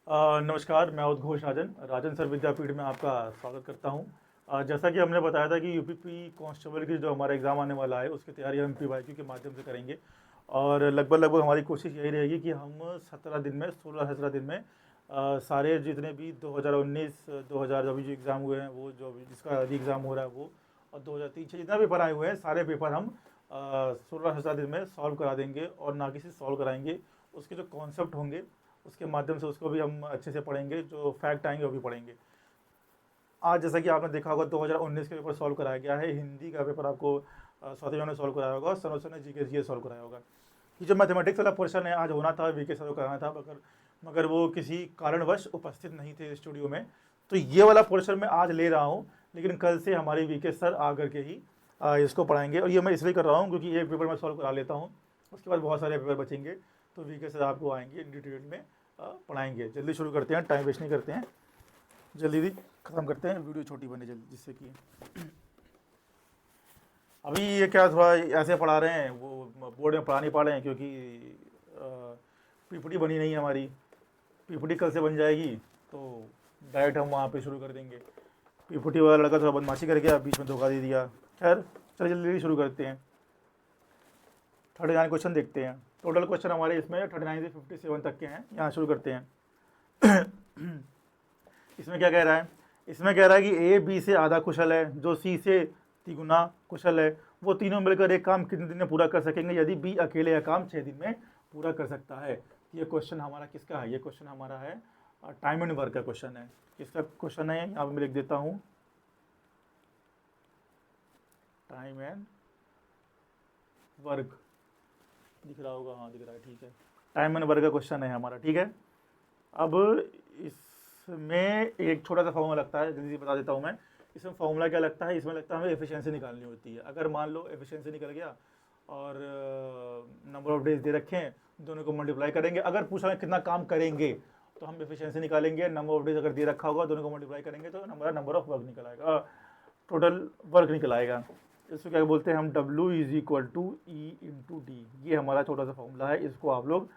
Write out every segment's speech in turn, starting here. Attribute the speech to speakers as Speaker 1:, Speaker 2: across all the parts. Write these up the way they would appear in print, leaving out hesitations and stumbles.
Speaker 1: नमस्कार, मैं उद्घोष राजन राजन सर विद्यापीठ में आपका स्वागत करता हूँ। जैसा कि हमने बताया था कि यूपीपी कांस्टेबल की जो हमारा एग्ज़ाम आने वाला है उसकी तैयारी हम पीवाईक्यू के माध्यम से करेंगे और लगभग हमारी कोशिश यही रहेगी कि हम 17 दिन में 16-17 दिन में सारे जितने भी 2019 2000 अभी जो एग्ज़ाम हुए हैं वो जो जिसका अभी एग्ज़ाम हो रहा है वो और 2023 जितना पेपर आए हुए हैं सारे पेपर हम 16-17 दिन में सॉल्व करा देंगे और ना किसी सॉल्व कराएंगे। उसके जो कॉन्सेप्ट होंगे उसके माध्यम से उसको भी हम अच्छे से पढ़ेंगे, जो फैक्ट आएंगे वो भी पढ़ेंगे। आज जैसा कि आपने देखा होगा 2019 के पेपर सॉल्व कराया गया है, हिंदी का पेपर आपको स्वाति मैम ने सॉल्व कराया होगा, सरोज सर ने जीके सॉल्व कराया होगा। ये जो मैथमेटिक्स वाला पोर्शन है आज होना था, वीके सर को कराना था, मगर वो किसी कारणवश उपस्थित नहीं थे स्टूडियो में, तो ये वाला पोर्शन मैं आज ले रहा हूँ, लेकिन कल से हमारे वीके सर आकर के ही इसको पढ़ाएंगे। और ये मैं इसलिए कर रहा हूँ क्योंकि एक पेपर मैं सॉल्व करा लेता हूँ, उसके बाद बहुत सारे पेपर बचेंगे, तो वीके सर आपको आएंगे डिटेल में पढ़ाएंगे। जल्दी शुरू करते हैं, टाइम वेस्ट नहीं करते हैं, जल्दी ख़त्म करते हैं, वीडियो छोटी बने जल्दी, जिससे कि अभी ये क्या थोड़ा ऐसे पढ़ा रहे हैं, वो बोर्ड में पढ़ा नहीं पा रहे हैं क्योंकि पीपीटी बनी नहीं है हमारी। पीपीटी कल से बन जाएगी तो डायरेक्ट हम वहाँ पे शुरू कर देंगे। पीपीटी वाला लड़का थोड़ा बदमाशी कर गया, बीच में धोखा दे दिया। खैर चलिए जल्दी शुरू करते हैं। 39 क्वेश्चन देखते हैं। टोटल क्वेश्चन हमारे इसमें 39 से 57 तक के हैं। यहाँ शुरू करते हैं। इसमें क्या कह रहा है? इसमें कह रहा है कि ए बी से आधा कुशल है, जो सी से तिगुना कुशल है, वो तीनों मिलकर एक काम कितने दिन में पूरा कर सकेंगे यदि बी अकेले यह काम 6 दिन में पूरा कर सकता है। ये क्वेश्चन हमारा किसका है? ये क्वेश्चन हमारा है टाइम एंड वर्क का क्वेश्चन है। किसका क्वेश्चन है? यहाँ पर मैं लिख देता हूँ, टाइम एंड वर्क। दिख रहा होगा? हाँ दिख रहा है, ठीक है। टाइम एंड वर्क का क्वेश्चन है हमारा, ठीक है। अब इसमें एक छोटा सा फॉर्मूला लगता है, जल्दी से बता देता हूँ मैं। इसमें फॉर्मूला क्या लगता है? इसमें लगता है हमें एफिशिएंसी निकालनी होती है। अगर मान लो एफिशिएंसी निकल गया और नंबर ऑफ डेज दे रखे हैं, दोनों को मल्टीप्लाई करेंगे। अगर पूछा है कितना काम करेंगे तो हम एफिशिएंसी निकालेंगे। नंबर ऑफ डेज अगर दे रखा होगा, दोनों को मल्टीप्लाई करेंगे तो नंबर ऑफ वर्क निकल आएगा, टोटल वर्क निकल आएगा। इसको क्या बोलते हैं हम? W is equal to E into D. ये हमारा छोटा सा फॉर्मूला है, इसको आप लोग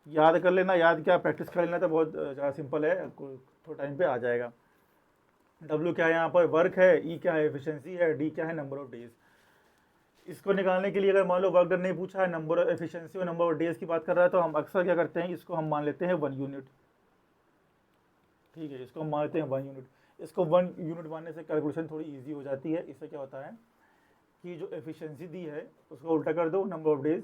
Speaker 1: याद कर लेना। याद क्या, प्रैक्टिस कर लेना, तो बहुत ज़्यादा सिंपल है, थोड़ा टाइम पे आ जाएगा। W क्या है यहाँ पर? वर्क है। E क्या है? एफिशिएंसी है। D क्या है? Number of days. इसको निकालने के लिए अगर मान लो वर्क डन नहीं पूछा है, नंबर ऑफ एफिशिएंसी और नंबर ऑफ डेज की बात कर रहा है, तो हम अक्सर क्या करते हैं, इसको हम मान लेते हैं 1 यूनिट। ठीक है, इसको हम मान लेते हैं 1 यूनिट। इसको 1 यूनिट मानने से कैलकुलेशन थोड़ी ईजी हो जाती है। इससे क्या होता है कि जो एफिशिएंसी दी है उसको उल्टा कर दो, नंबर ऑफ डेज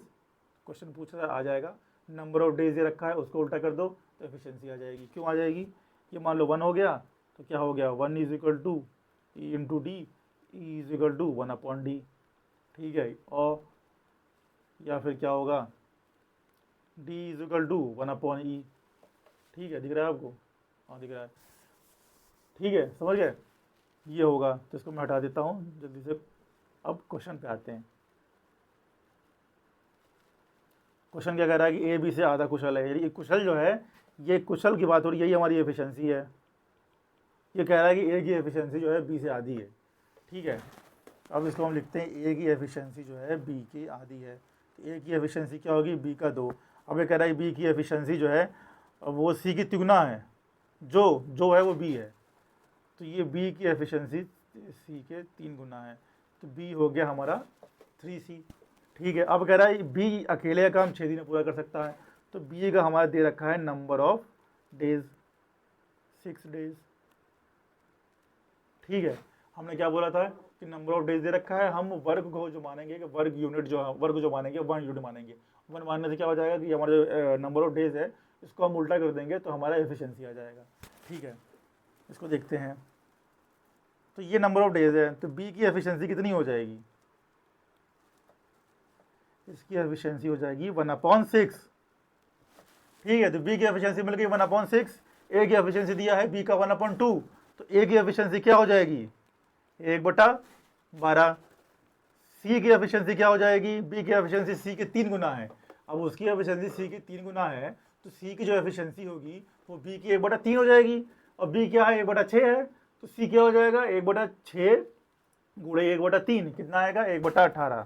Speaker 1: क्वेश्चन पूछ रहा है आ जाएगा। नंबर ऑफ डेज ये रखा है उसको उल्टा कर दो तो एफिशिएंसी आ जाएगी। क्यों आ जाएगी? ये मान लो 1 हो गया तो क्या हो गया? 1 is equal to E into D, E is equal to 1 upon D. ठीक है, और या फिर क्या होगा? D is equal to 1 upon E. ठीक है, दिख रहा है आपको? हाँ दिख रहा है, ठीक है, समझ गए? ये होगा, तो इसको मैं हटा देता हूँ जल्दी से। अब क्वेश्चन पे आते हैं। क्वेश्चन क्या कह रहा है कि ए बी से आधा कुशल है। ये कुशल जो है, ये कुशल की बात हो रही है, यही हमारी एफिशिएंसी है। ये कह रहा है कि ए की एफिशिएंसी जो है बी से आधी है। ठीक है, अब इसको हम लिखते हैं ए की एफिशिएंसी जो है बी की आधी है। तो ए की एफिशिएंसी क्या होगी? बी का 2। अब ये कह रहा है बी की एफिशिएंसी जो है वो सी की तिगुना है, जो है वो बी है। तो ये बी की एफिशिएंसी सी के 3 गुना है, तो बी हो गया हमारा 3C। ठीक है, अब कह रहा है बी अकेले का काम 6 दिन में पूरा कर सकता है, तो बी का हमारा दे रखा है नंबर ऑफ डेज, 6 डेज। ठीक है, हमने क्या बोला था कि नंबर ऑफ डेज दे रखा है, हम वर्ग को जो मानेंगे कि वर्ग जो मानेंगे 1 यूनिट मानेंगे। 1 मानने से क्या हो जाएगा कि हमारा जो नंबर ऑफ डेज है इसको हम उल्टा कर देंगे तो हमारा एफिशिएंसी आ जाएगा। ठीक है, इसको देखते हैं। तो ये नंबर ऑफ डेज है, तो बी की एफिशिएंसी कितनी हो जाएगी? इसकी एफिशिएंसी हो जाएगी 1/6। ठीक है, तो बी की एफिशिएंसी मिल गई 1/6। ए की एफिशिएंसी दिया है बी का 1/2, तो ए की एफिशिएंसी क्या हो जाएगी? 1/12। सी की एफिशिएंसी क्या हो जाएगी? बी की एफिशिएंसी सी के 3 गुना है। अब उसकी एफिशिएंसी सी की 3 गुना है, तो सी की जो एफिशिएंसी होगी वो बी की 1/3 हो जाएगी। और बी क्या है? 1/6 है, तो सी क्या हो जाएगा? 1/6 गुणे 1/3 कितना आएगा? 1/18।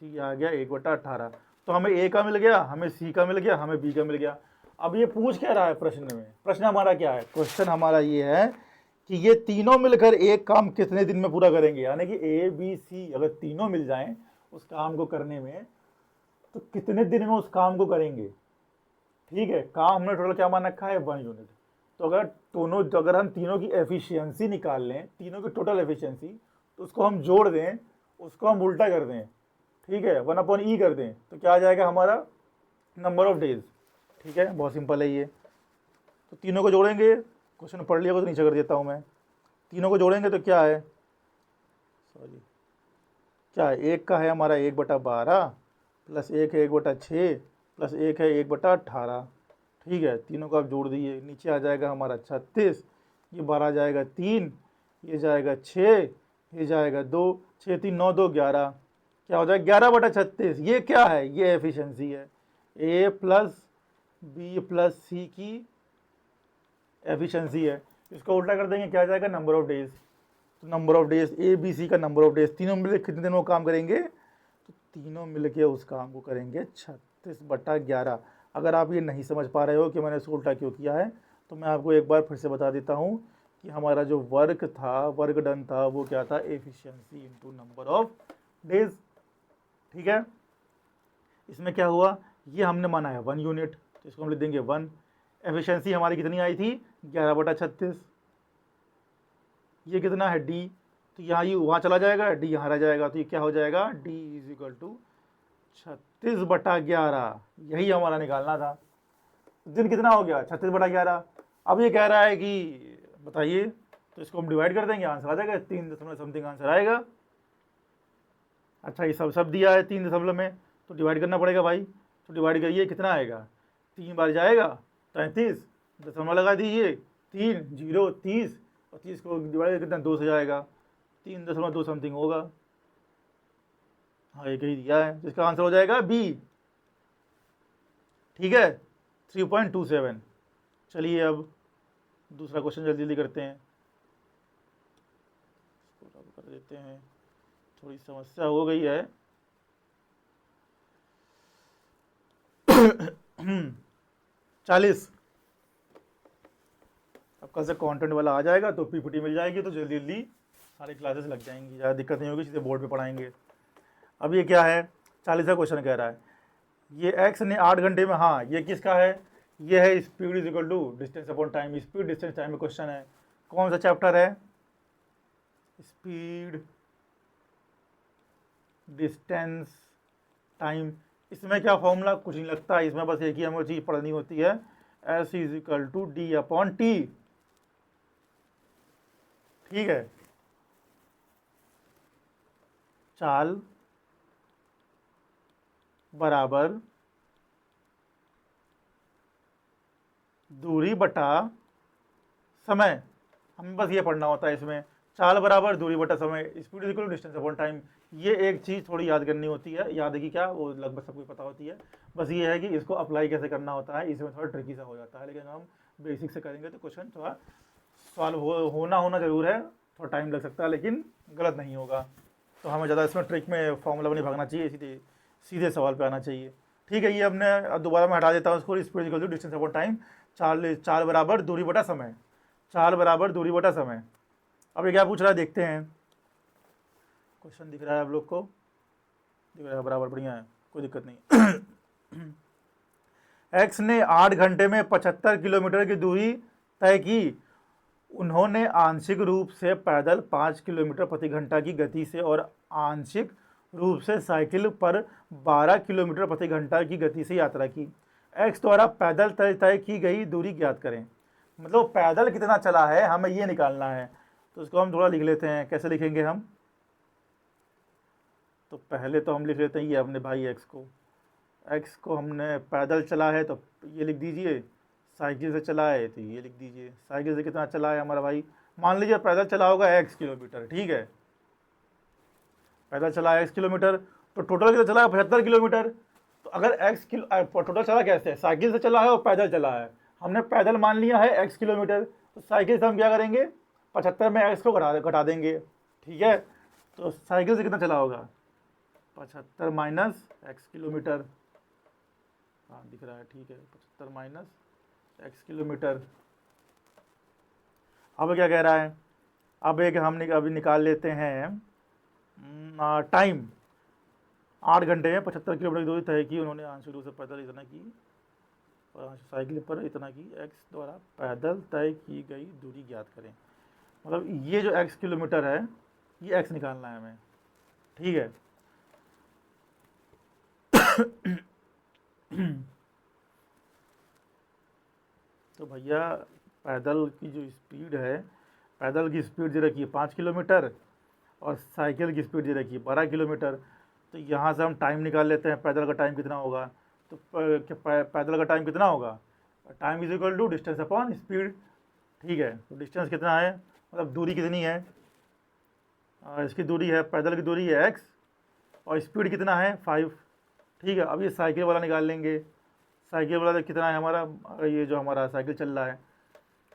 Speaker 1: सी आ गया 1/18। तो हमें ए का मिल गया, हमें सी का मिल गया, हमें बी का मिल गया। अब ये पूछ क्या रहा है प्रश्न में, प्रश्न हमारा क्या है, क्वेश्चन हमारा ये है कि ये तीनों मिलकर एक काम कितने दिन में पूरा करेंगे, यानी कि ए बी सी अगर तीनों मिल जाएं उस काम को करने में तो कितने दिन में उस काम को करेंगे। ठीक है, काम हमने टोटल क्या मान रखा है 1 यूनिट। तो अगर हम तीनों की एफिशिएंसी निकाल लें, तीनों की टोटल एफिशिएंसी, तो उसको हम जोड़ दें, उसको हम उल्टा कर दें, ठीक है 1/E कर दें, तो क्या आ जाएगा हमारा नंबर ऑफ डेज। ठीक है, बहुत सिंपल है ये। तो तीनों को जोड़ेंगे, क्वेश्चन पढ़ लिया तो नीचे कर देता हूँ मैं। तीनों को जोड़ेंगे तो क्या है, सॉरी क्या है, एक का है हमारा 1/12 प्लस एक है 1/6 प्लस एक है 1/18। ठीक है, तीनों को आप जोड़ दिए, नीचे आ जाएगा हमारा 36, ये 12 जाएगा 3, ये जाएगा 6, ये जाएगा 2, 6 3 9 2 11, क्या हो जाएगा 11/36। ये क्या है, ये एफिशिएंसी है, ए प्लस बी प्लस सी की एफिशिएंसी है। इसको उल्टा कर देंगे, क्या आ जाएगा नंबर ऑफ डेज। तो number of days A B C का नंबर ऑफ डेज, तीनों मिलकर कितने दिन वो काम करेंगे, तो तीनों मिलके उस काम को करेंगे 36/11। अगर आप ये नहीं समझ पा रहे हो कि मैंने इसको उल्टा क्यों किया है, तो मैं आपको एक बार फिर से बता देता हूँ कि हमारा जो वर्क था, वर्क डन था, वो क्या था, efficiency into number of days. ठीक है, इसमें क्या हुआ, ये हमने माना है 1 यूनिट, तो इसको हम लिख देंगे 1। एफिशिएंसी हमारी कितनी आई थी 11/36। ये कितना है डी, तो यहाँ ये वहाँ चला जाएगा, डी यहाँ रह जाएगा, तो ये क्या हो जाएगा डी इज इक्वल टू 36/11। यही हमारा निकालना था। दिन कितना हो गया 36/11। अब ये कह रहा है कि बताइए, तो इसको हम डिवाइड कर देंगे, आंसर आ जाएगा 3 आंसर आएगा। अच्छा, ये सब दिया है 3 में, तो डिवाइड करना पड़ेगा भाई। तो डिवाइड करिए, कितना आएगा, 3 बार जाएगा 33, दशमलव लगा दीजिए, 3 0 30, और 30 को डिवाइड कितना 2 से जाएगा, 3.2 होगा। हाँ, एक ही दिया है, जिसका आंसर हो जाएगा बी। ठीक है, 3.27। चलिए अब दूसरा क्वेश्चन जल्दी जल्दी करते हैं, इसको कर देते हैं, थोड़ी समस्या हो गई है। 40। अब कल से कंटेंट वाला आ जाएगा तो पीपीटी मिल जाएगी, तो जल्दी जल्दी सारी क्लासेस लग जाएंगी, ज़्यादा दिक्कत नहीं होगी, सीधे बोर्ड पे पढ़ाएंगे। अब ये क्या है, 40वां क्वेश्चन कह रहा है, ये x ने 8 घंटे में, हाँ ये किसका है, ये है speed is equal to distance upon time. Speed distance time में क्वेश्चन है, कौन सा चैप्टर है, स्पीड डिस्टेंस टाइम। इसमें क्या फॉर्मूला, कुछ नहीं लगता, इसमें बस एक ही हमें चीज़ पढ़नी होती है, S is equal to D upon T. ठीक है, चाल बराबर दूरी बटा समय, हमें बस ये पढ़ना होता है इसमें, चाल बराबर दूरी बटा समय, speed equal to distance upon time. ये एक चीज़ थोड़ी याद करनी होती है, याद है कि क्या, वो लगभग सबको पता होती है, बस ये है कि इसको अप्लाई कैसे करना होता है, इसमें थोड़ा ट्रिकी सा हो जाता है, लेकिन हम बेसिक से करेंगे तो क्वेश्चन थोड़ा सॉल्व होना ज़रूर है, थोड़ा टाइम लग सकता है लेकिन गलत नहीं होगा। तो हमें ज़्यादा इसमें ट्रिक में फॉर्मूला नहीं भागना चाहिए, सीधे सीधे सवाल पे आना चाहिए। ठीक है, ये हमने दोबारा मैं हटा देता हूँ इसको, speed equal to distance upon time, चाल बराबर दूरी बटा समय, चाल बराबर दूरी बटा समय। अब ये क्या पूछ रहा है, देखते हैं। क्वेश्चन दिख रहा है आप लोग को, दिख रहा है बराबर, बढ़िया है, कोई दिक्कत नहीं। एक्स ने 8 घंटे में 75 किलोमीटर की दूरी तय की। उन्होंने आंशिक रूप से पैदल 5 किलोमीटर प्रति घंटा की गति से और आंशिक रूप से साइकिल पर 12 किलोमीटर प्रति घंटा की गति से यात्रा की। एक्स द्वारा पैदल तय की गई दूरी ज्ञात करें। मतलब पैदल कितना चला है हमें ये निकालना है, तो इसको हम थोड़ा लिख लेते हैं। कैसे लिखेंगे हम, तो पहले तो हम लिख लेते हैं ये अपने भाई एक्स को हमने पैदल चला है तो ये लिख दीजिए, साइकिल से चला है तो ये लिख दीजिए। साइकिल से कितना चला है हमारा भाई, मान लीजिए पैदल चला होगा x किलोमीटर, ठीक है, पैदल चला है x किलोमीटर, तो टोटल कितना चला है 75 किलोमीटर। तो अगर टोटल चला कैसे है, साइकिल से चला है और पैदल चला है, हमने पैदल मान लिया है x किलोमीटर, तो साइकिल से हम क्या करेंगे 75 में x को घटा देंगे। ठीक है, तो साइकिल से कितना चला होगा 75 माइनस x किलोमीटर, हाँ दिख रहा है, ठीक है 75 माइनस x किलोमीटर। अब क्या कह रहा है, अब एक हम अभी निकाल लेते हैं टाइम। 8 घंटे में 75 किलोमीटर की दूरी तय की उन्होंने आंसू से पैदल इतना की, और साइकिल पर इतना की, x द्वारा पैदल तय की गई दूरी ज्ञात करें। मतलब ये जो x किलोमीटर है ये x निकालना है हमें, ठीक है। तो भैया पैदल की जो स्पीड है, पैदल की स्पीड जो रखी है 5 किलोमीटर और साइकिल की स्पीड जो रखी है 12 किलोमीटर। तो यहाँ से हम टाइम निकाल लेते हैं, पैदल का टाइम कितना होगा। तो पैदल का टाइम कितना होगा, time is equal to distance upon speed, ठीक है। तो डिस्टेंस कितना है, मतलब दूरी कितनी है, इसकी दूरी है, पैदल की दूरी है x और स्पीड कितना है 5, ठीक है। अब ये साइकिल वाला निकाल लेंगे, साइकिल वाला तो कितना है हमारा, ये जो हमारा साइकिल चल रहा है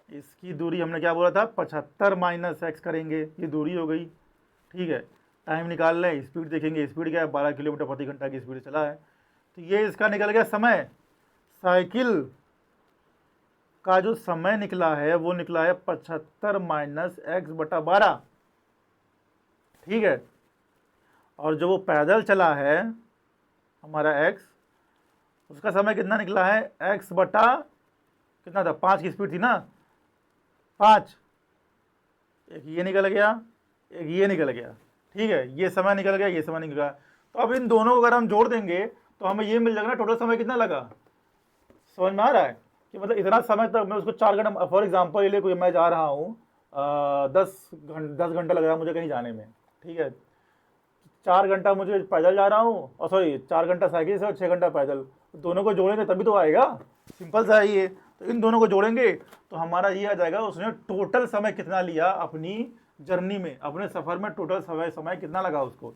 Speaker 1: इसकी दूरी हमने क्या बोला था 75 माइनस x करेंगे, ये दूरी हो गई, ठीक है। टाइम निकाल लें, स्पीड देखेंगे, स्पीड क्या है 12 किलोमीटर प्रति घंटा की स्पीड चला है। तो ये इसका निकल गया समय, साइकिल का जो समय निकला है वो निकला है 75 माइनस x बटा 12, ठीक है। और जो वो पैदल चला है हमारा x, उसका समय कितना निकला है, x बटा कितना था, 5 की स्पीड थी ना, 5, एक ये निकल गया, एक ये निकल गया, ठीक है। ये समय निकल गया, ये समय निकल गया। तो अब इन दोनों को अगर हम जोड़ देंगे तो हमें ये मिल जाएगा ना टोटल समय कितना लगा। समझ में आ रहा है कि मतलब इतना समय तक मैं उसको 4 घंटा, फॉर एग्जाम्पल ये लिए कोई मैं जा रहा हूँ 10 घंटा लग रहा है मुझे कहीं जाने में, ठीक है। 4 घंटा मुझे पैदल जा रहा हूँ, और सॉरी 4 घंटा साइकिल से और 6 घंटा पैदल, दोनों को जोड़ेंगे तभी तो आएगा, सिंपल सा है ये। तो इन दोनों को जोड़ेंगे तो हमारा ये आ जाएगा उसने टोटल समय कितना लिया अपनी जर्नी में, अपने सफ़र में टोटल समय कितना लगा उसको।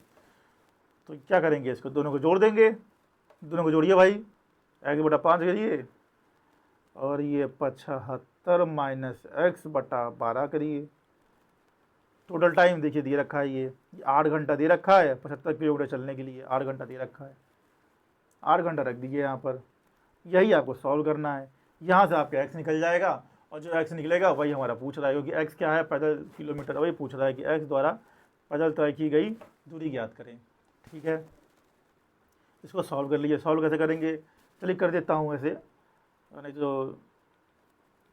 Speaker 1: तो क्या करेंगे, इसको दोनों को जोड़ देंगे, दोनों को जोड़िए भाई, 1 बटा 5 करिए और ये 75 माइनस x बटा 12 करिए। टोटल टाइम देखिए दे रखा है, ये 8 घंटा दे रखा है 75 किलोमीटर चलने के लिए, 8 घंटा दे रखा है, 8 घंटा रख दीजिए यहाँ पर। यही आपको सॉल्व करना है, यहाँ से आपका x निकल जाएगा और जो x निकलेगा वही हमारा पूछ रहा है, क्योंकि x क्या है पैदल किलोमीटर, वही पूछ रहा है कि x द्वारा पैदल तय की गई दूरी ज्ञात करें, ठीक है। इसको सॉल्व कर लीजिए। सॉल्व कैसे करेंगे, चलिए कर देता हूँ ऐसे, नहीं तो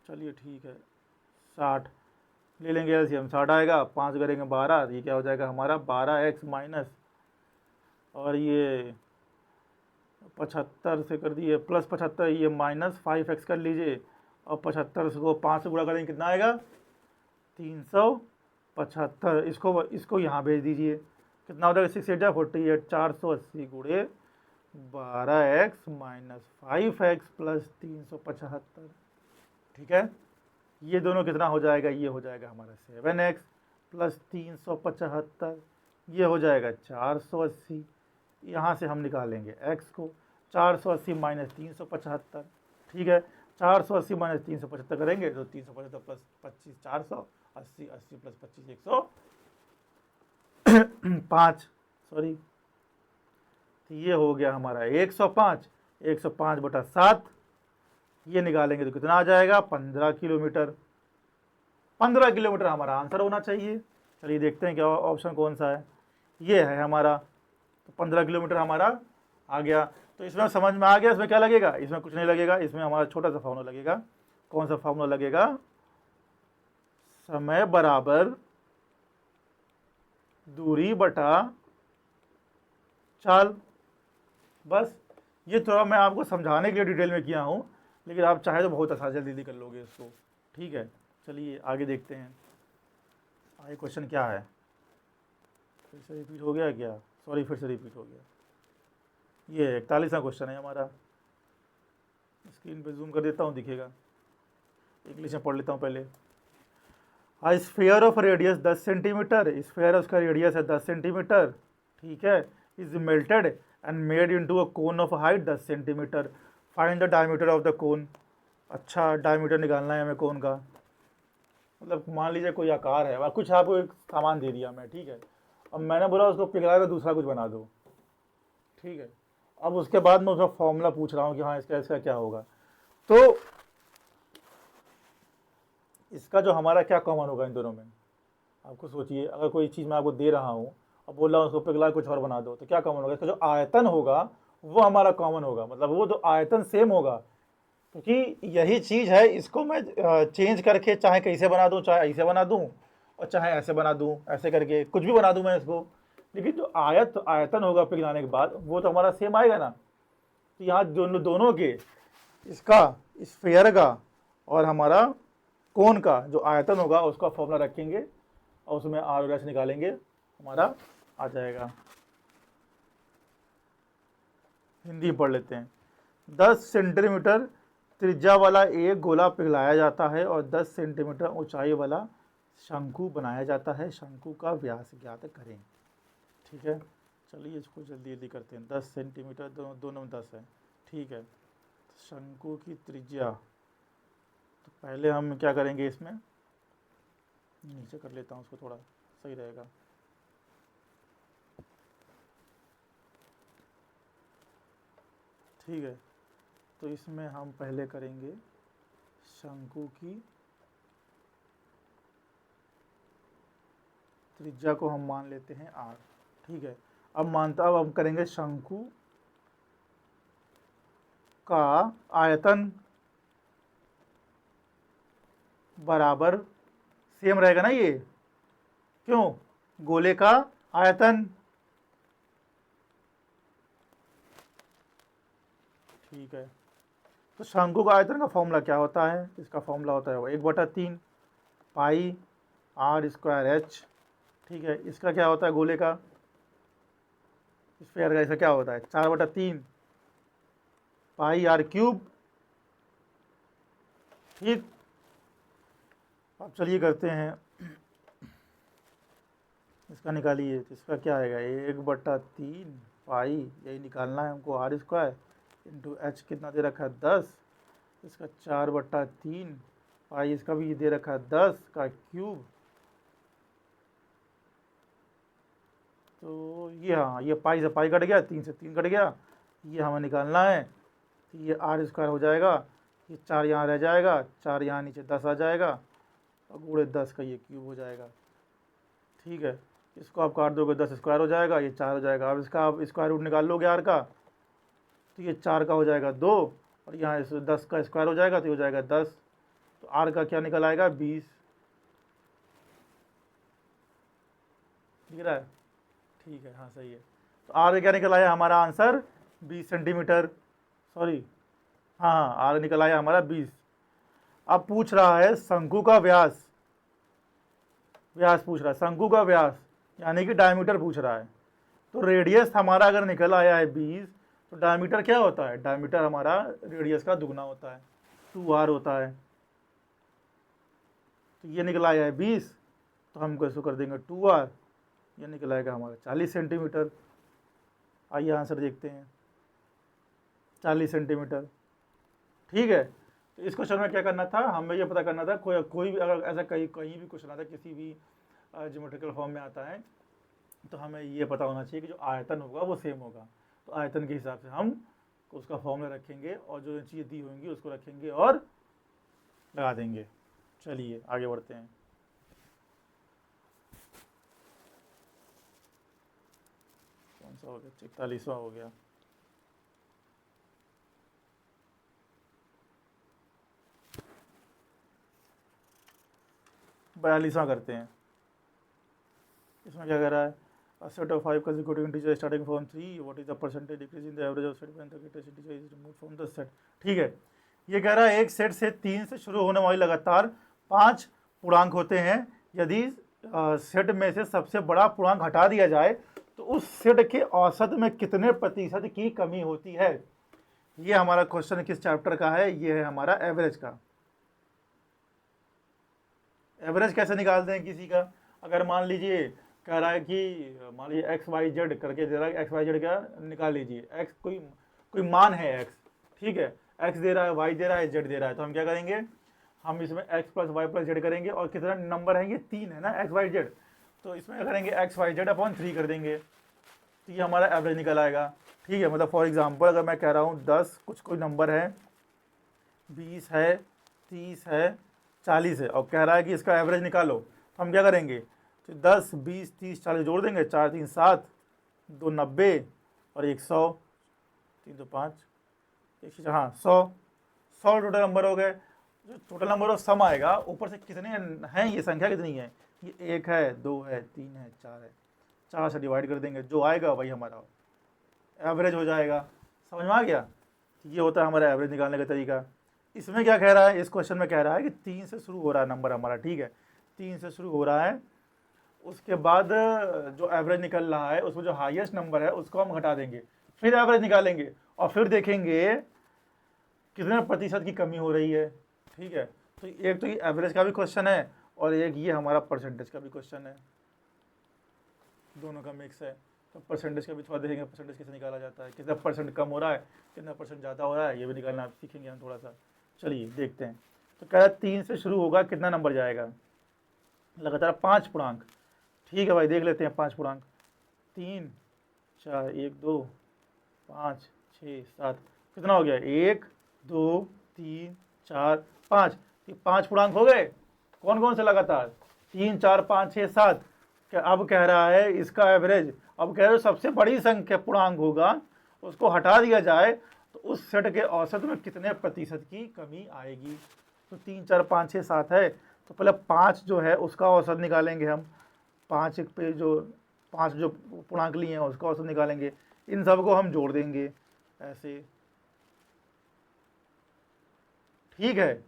Speaker 1: चलिए ठीक है, 60 ले लेंगे एलसीएम, 60 आएगा, 5 करेंगे 12, ये क्या हो जाएगा हमारा 12x माइनस, और ये 75 से कर दिए प्लस 75, ये माइनस 5x कर लीजिए, और 75 को 5 से गुणा करेंगे कितना आएगा 375। इसको यहाँ भेज दीजिए, कितना हो जाएगा 6 8 48, 480 गुणे 12x माइनस 5x प्लस 375, ठीक है। ये दोनों कितना हो जाएगा, ये हो जाएगा हमारा 7x प्लस 375, ये हो जाएगा 480। यहाँ से हम निकालेंगे x को, 480 माइनस 375, ठीक है। 480 माइनस 375 करेंगे तो 375 प्लस 25 480, 80 प्लस 25 105, सॉरी, तो ये हो गया हमारा 105, 105 बटा 7, ये निकालेंगे तो कितना आ जाएगा 15 किलोमीटर। 15 किलोमीटर हमारा आंसर होना चाहिए। चलिए देखते हैं क्या ऑप्शन कौन सा है, ये है हमारा। तो 15 किलोमीटर हमारा आ गया। तो इसमें समझ में आ गया, इसमें क्या लगेगा, इसमें कुछ नहीं लगेगा, इसमें हमारा छोटा सा फॉर्मूला लगेगा। कौन सा फॉर्मूला लगेगा, समय बराबर दूरी बटा चाल। बस ये थोड़ा मैं आपको समझाने के लिए डिटेल में किया हूँ, लेकिन आप चाहे तो बहुत आसान जल्दी कर लोगे इसको, ठीक है। चलिए आगे देखते हैं, आगे क्वेश्चन क्या है, फिर से रिपीट हो गया क्या, सॉरी फिर से रिपीट हो गया। ये 41वां क्वेश्चन है हमारा, स्क्रीन पे जूम कर देता हूँ, दिखेगा, इंग्लिश में पढ़ लेता हूँ पहले। A sphere of radius 10 centimetre, sphere उसका रेडियस है 10 सेंटीमीटर, ठीक है, is melted and made into a cone of height 10 centimetre, find the diameter of the cone. अच्छा, डायमीटर निकालना है हमें कोन का, मतलब मान लीजिए कोई आकार है और कुछ आपको एक सामान दे दिया मैं, ठीक है, अब मैंने बोला उसको पिघला कर दूसरा कुछ बना दो, ठीक है। अब उसके बाद मैं उसका फॉर्मूला पूछ रहा हूँ कि हाँ इसका क्या होगा। तो इसका जो हमारा क्या कॉमन होगा इन दोनों में, आपको सोचिए, अगर कोई चीज़ मैं आपको दे रहा हूँ और बोल रहा हूँ उसको पिघला कुछ और बना दो, तो क्या कॉमन होगा, इसका जो आयतन होगा वो हमारा कॉमन होगा, मतलब वो तो आयतन सेम होगा, क्योंकि यही चीज़ है, इसको मैं चेंज करके चाहे कैसे बना दूँ, चाहे ऐसे बना दूँ और चाहे ऐसे बना दूँ, ऐसे करके कुछ भी बना दूँ मैं इसको, लेकिन जो आयतन होगा पिघलाने के बाद वो तो हमारा सेम आएगा ना। तो यहाँ दोनों के, इसका स्फीयर का और हमारा कोन का जो आयतन होगा उसका फॉर्मूला रखेंगे और उसमें आर और एच निकालेंगे, हमारा आ जाएगा। हिंदी पढ़ लेते हैं। 10 सेंटीमीटर त्रिज्या वाला एक गोला पिघलाया जाता है और 10 सेंटीमीटर ऊंचाई वाला शंकु बनाया जाता है, शंकु का व्यास ज्ञात करें। ठीक है, चलिए इसको जल्दी जल्दी करते हैं। 10 सेंटीमीटर, दोनों में 10 है, ठीक है। शंकु की त्रिज्या, तो पहले हम क्या करेंगे, इसमें नीचे कर लेता हूँ उसको, थोड़ा सही रहेगा। ठीक है, तो इसमें हम पहले करेंगे शंकु की त्रिज्या को हम मान लेते हैं r। ठीक है, अब हम करेंगे शंकु का आयतन बराबर सेम रहेगा ना, ये क्यों, गोले का आयतन। ठीक है, तो शंकु का आयतन का फॉर्मूला क्या होता है, इसका फॉर्मूला होता है 1/3 पाई r स्क्वायर h। ठीक है, इसका क्या होता है, गोले का स्फीयर का, इसका क्या होता है 4/3 पाई r क्यूब। ठीक, अब चलिए करते हैं, इसका निकालिए, तो इसका क्या आएगा 1/3 पाई, यही निकालना है हमको, आर स्क्वायर इंटू एच कितना दे रखा है 10, इसका 4/3 पाई, इसका भी दे रखा है 10 का क्यूब। तो ये, हाँ, ये पाई से पाई कट गया, 3 से 3 कट गया, ये हमें निकालना है, तो ये आर स्क्वायर हो जाएगा, ये 4 यहाँ रह जाएगा, 4 यहाँ नीचे 10 आ जाएगा और गुणे 10 का ये क्यूब हो जाएगा। ठीक है, इसको आप काट दोगे 10 स्क्वायर हो जाएगा, ये 4 हो जाएगा। अब इसका आप स्क्वायर रूट निकाल लोगे आर का, तो ये 4 का हो जाएगा 2 और यहाँ इस 10 का स्क्वायर हो जाएगा, तो हो जाएगा 10, तो आर का क्या निकल आएगा 20। दिख रहा है, ठीक है, हाँ सही है। तो आर का क्या निकल आया हमारा आंसर 20 सेंटीमीटर, सॉरी, हाँ आर निकल आया हमारा 20। अब पूछ रहा है शंकु का व्यास, व्यास पूछ रहा है, शंकु का व्यास यानी कि डायमीटर पूछ रहा है। तो रेडियस हमारा अगर निकल आया है 20, तो डायमीटर क्या होता है, डायमीटर हमारा रेडियस का दुगना होता है, 2r होता है। तो ये निकल आया है 20, तो हम इसको कर देंगे 2r, ये निकल आएगा हमारा 40 सेंटीमीटर। आइए आंसर देखते हैं, 40 सेंटीमीटर। ठीक है, तो इस क्वेश्चन में क्या करना था, हमें ये पता करना था, कोई भी अगर ऐसा कहीं भी क्वेश्चन आता है, किसी भी ज्योमेट्रिकल फॉर्म में आता है, तो हमें ये पता होना चाहिए कि जो आयतन होगा वो सेम होगा। तो आयतन के हिसाब से हम उसका फॉर्मूला रखेंगे और जो चीज़ें दी होंगी उसको रखेंगे और लगा देंगे। चलिए आगे बढ़ते हैं। कौन सा हो गया, 41वां हो गया। बयालीसवां करते हैं। इसमें क्या कह रहा है, a set of 5 consecutive integers starting from 3, what is the percentage decrease in the average of set when the greatest integer is removed from the set। ठीक है, ये कह रहा है एक सेट से 3 से शुरू होने वाली लगातार 5 पूर्णांक होते हैं, यदि सेट में से सबसे बड़ा पूर्णांक हटा दिया जाए तो उस सेट के औसत में कितने प्रतिशत की कमी होती है। ये हमारा क्वेश्चन किस चैप्टर का है, ये है हमारा एवरेज का। एवरेज कैसे निकालते हैं किसी का, अगर मान लीजिए कह रहा है कि मान लीजिए एक्स वाई जेड करके दे रहा है, एक्स वाई जेड क्या निकाल लीजिए, एक्स कोई मान है एक्स, ठीक है, एक्स दे रहा है, वाई दे रहा है, जेड दे रहा है, तो हम क्या करेंगे, हम इसमें X plus Y plus Z करेंगे, और कितना नंबर है, ये 3 है ना एक्स वाई जेड, तो इसमें करेंगे एक्स वाई जेड अपॉन 3 कर देंगे, तो ये हमारा एवरेज निकल आएगा। ठीक है, मतलब फॉर एग्जाम्पल अगर मैं कह रहा हूँ 10 कोई नंबर है, 20 है, 30 है, 40 है और कह रहा है कि इसका एवरेज निकालो, तो हम क्या करेंगे, तो 10 20 30 40 जोड़ देंगे, 4 3 7, 2 90 और 1 100, 3 2 5, 1 हाँ 100 टोटल नंबर हो गए। जो टोटल नंबर ऑफ सम आएगा ऊपर से कितने हैं, ये संख्या कितनी है, ये 1 है 2 है 3 है 4 है, 4 से डिवाइड कर देंगे, जो आएगा वही हमारा एवरेज हो जाएगा। समझ में आ गया, ये होता है हमारा एवरेज निकालने का तरीका। इसमें क्या कह रहा है, इस क्वेश्चन में कह रहा है कि 3 से शुरू हो रहा है नंबर हमारा, ठीक है, 3 से शुरू हो रहा है, उसके बाद जो एवरेज निकल रहा है उसमें जो हाईएस्ट नंबर है उसको हम घटा देंगे, फिर एवरेज निकालेंगे और फिर देखेंगे कितने प्रतिशत की कमी हो रही है, ठीक है। तो एक तो ये एवरेज का भी क्वेश्चन है और एक ये हमारा परसेंटेज का भी क्वेश्चन है, दोनों का मिक्स है। तो परसेंटेज का भी थोड़ा देखेंगे, परसेंटेज कैसे निकाला जाता है, कितना परसेंट कम हो रहा है, कितना परसेंट ज़्यादा हो रहा है, ये भी निकालना सीखेंगे हम थोड़ा सा। चलिए देखते हैं। तो कह रहा है 3 से शुरू होगा, कितना नंबर जाएगा, लगातार 5 पूर्णांक, ठीक है भाई देख लेते हैं 5 पूर्णांक, 3 4 1 2 5 6 7, कितना हो गया, 1 2 3 4 5, ये 5 पूर्णांक हो गए। कौन कौन से लगातार, 3 4 5 6 7। अब कह रहा है इसका एवरेज, अब कह रहे हो सबसे बड़ी संख्या पूर्णांक होगा उसको हटा दिया जाए तो उस सेट के औसत में कितने प्रतिशत की कमी आएगी। तो 3 4 5 6 7 है, तो पहले 5 जो है उसका औसत निकालेंगे हम, 5 पे जो 5 जो पूर्णांक लिए हैं उसका औसत निकालेंगे, इन सबको हम जोड़ देंगे ऐसे, ठीक है।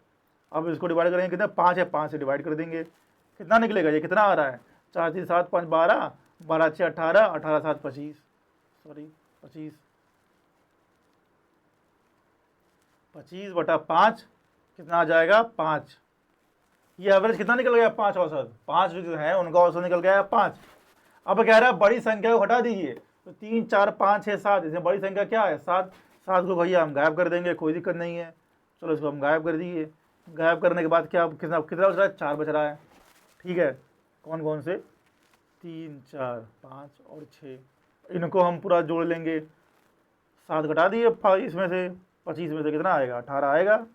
Speaker 1: अब इसको डिवाइड करेंगे, कितना 5 है, 5 से डिवाइड कर देंगे, कितना निकलेगा, ये कितना आ रहा है, 4 3 7 5 12, 12 6 18, 18 7 25, सॉरी 25, 25 बटा 5 कितना आ जाएगा 5। ये एवरेज कितना निकल गया 5 औसत, 5 जो है उनका औसत निकल गया 5। अब कह रहा है बड़ी संख्या को हटा दीजिए, तो 3 4 5 6 7, इसमें बड़ी संख्या क्या है 7, 7 को भैया हम गायब कर देंगे, कोई दिक्कत नहीं है, चलो इसको हम गायब कर दिए। गायब करने के बाद क्या कितना कितना बच रहा है, 4 बच रहा है, ठीक है। कौन कौन से, 3 4 5 और 6, इनको हम पूरा जोड़ लेंगे, 7 घटा दिए इसमें से, 25 में से कितना आएगा 18 आएगा,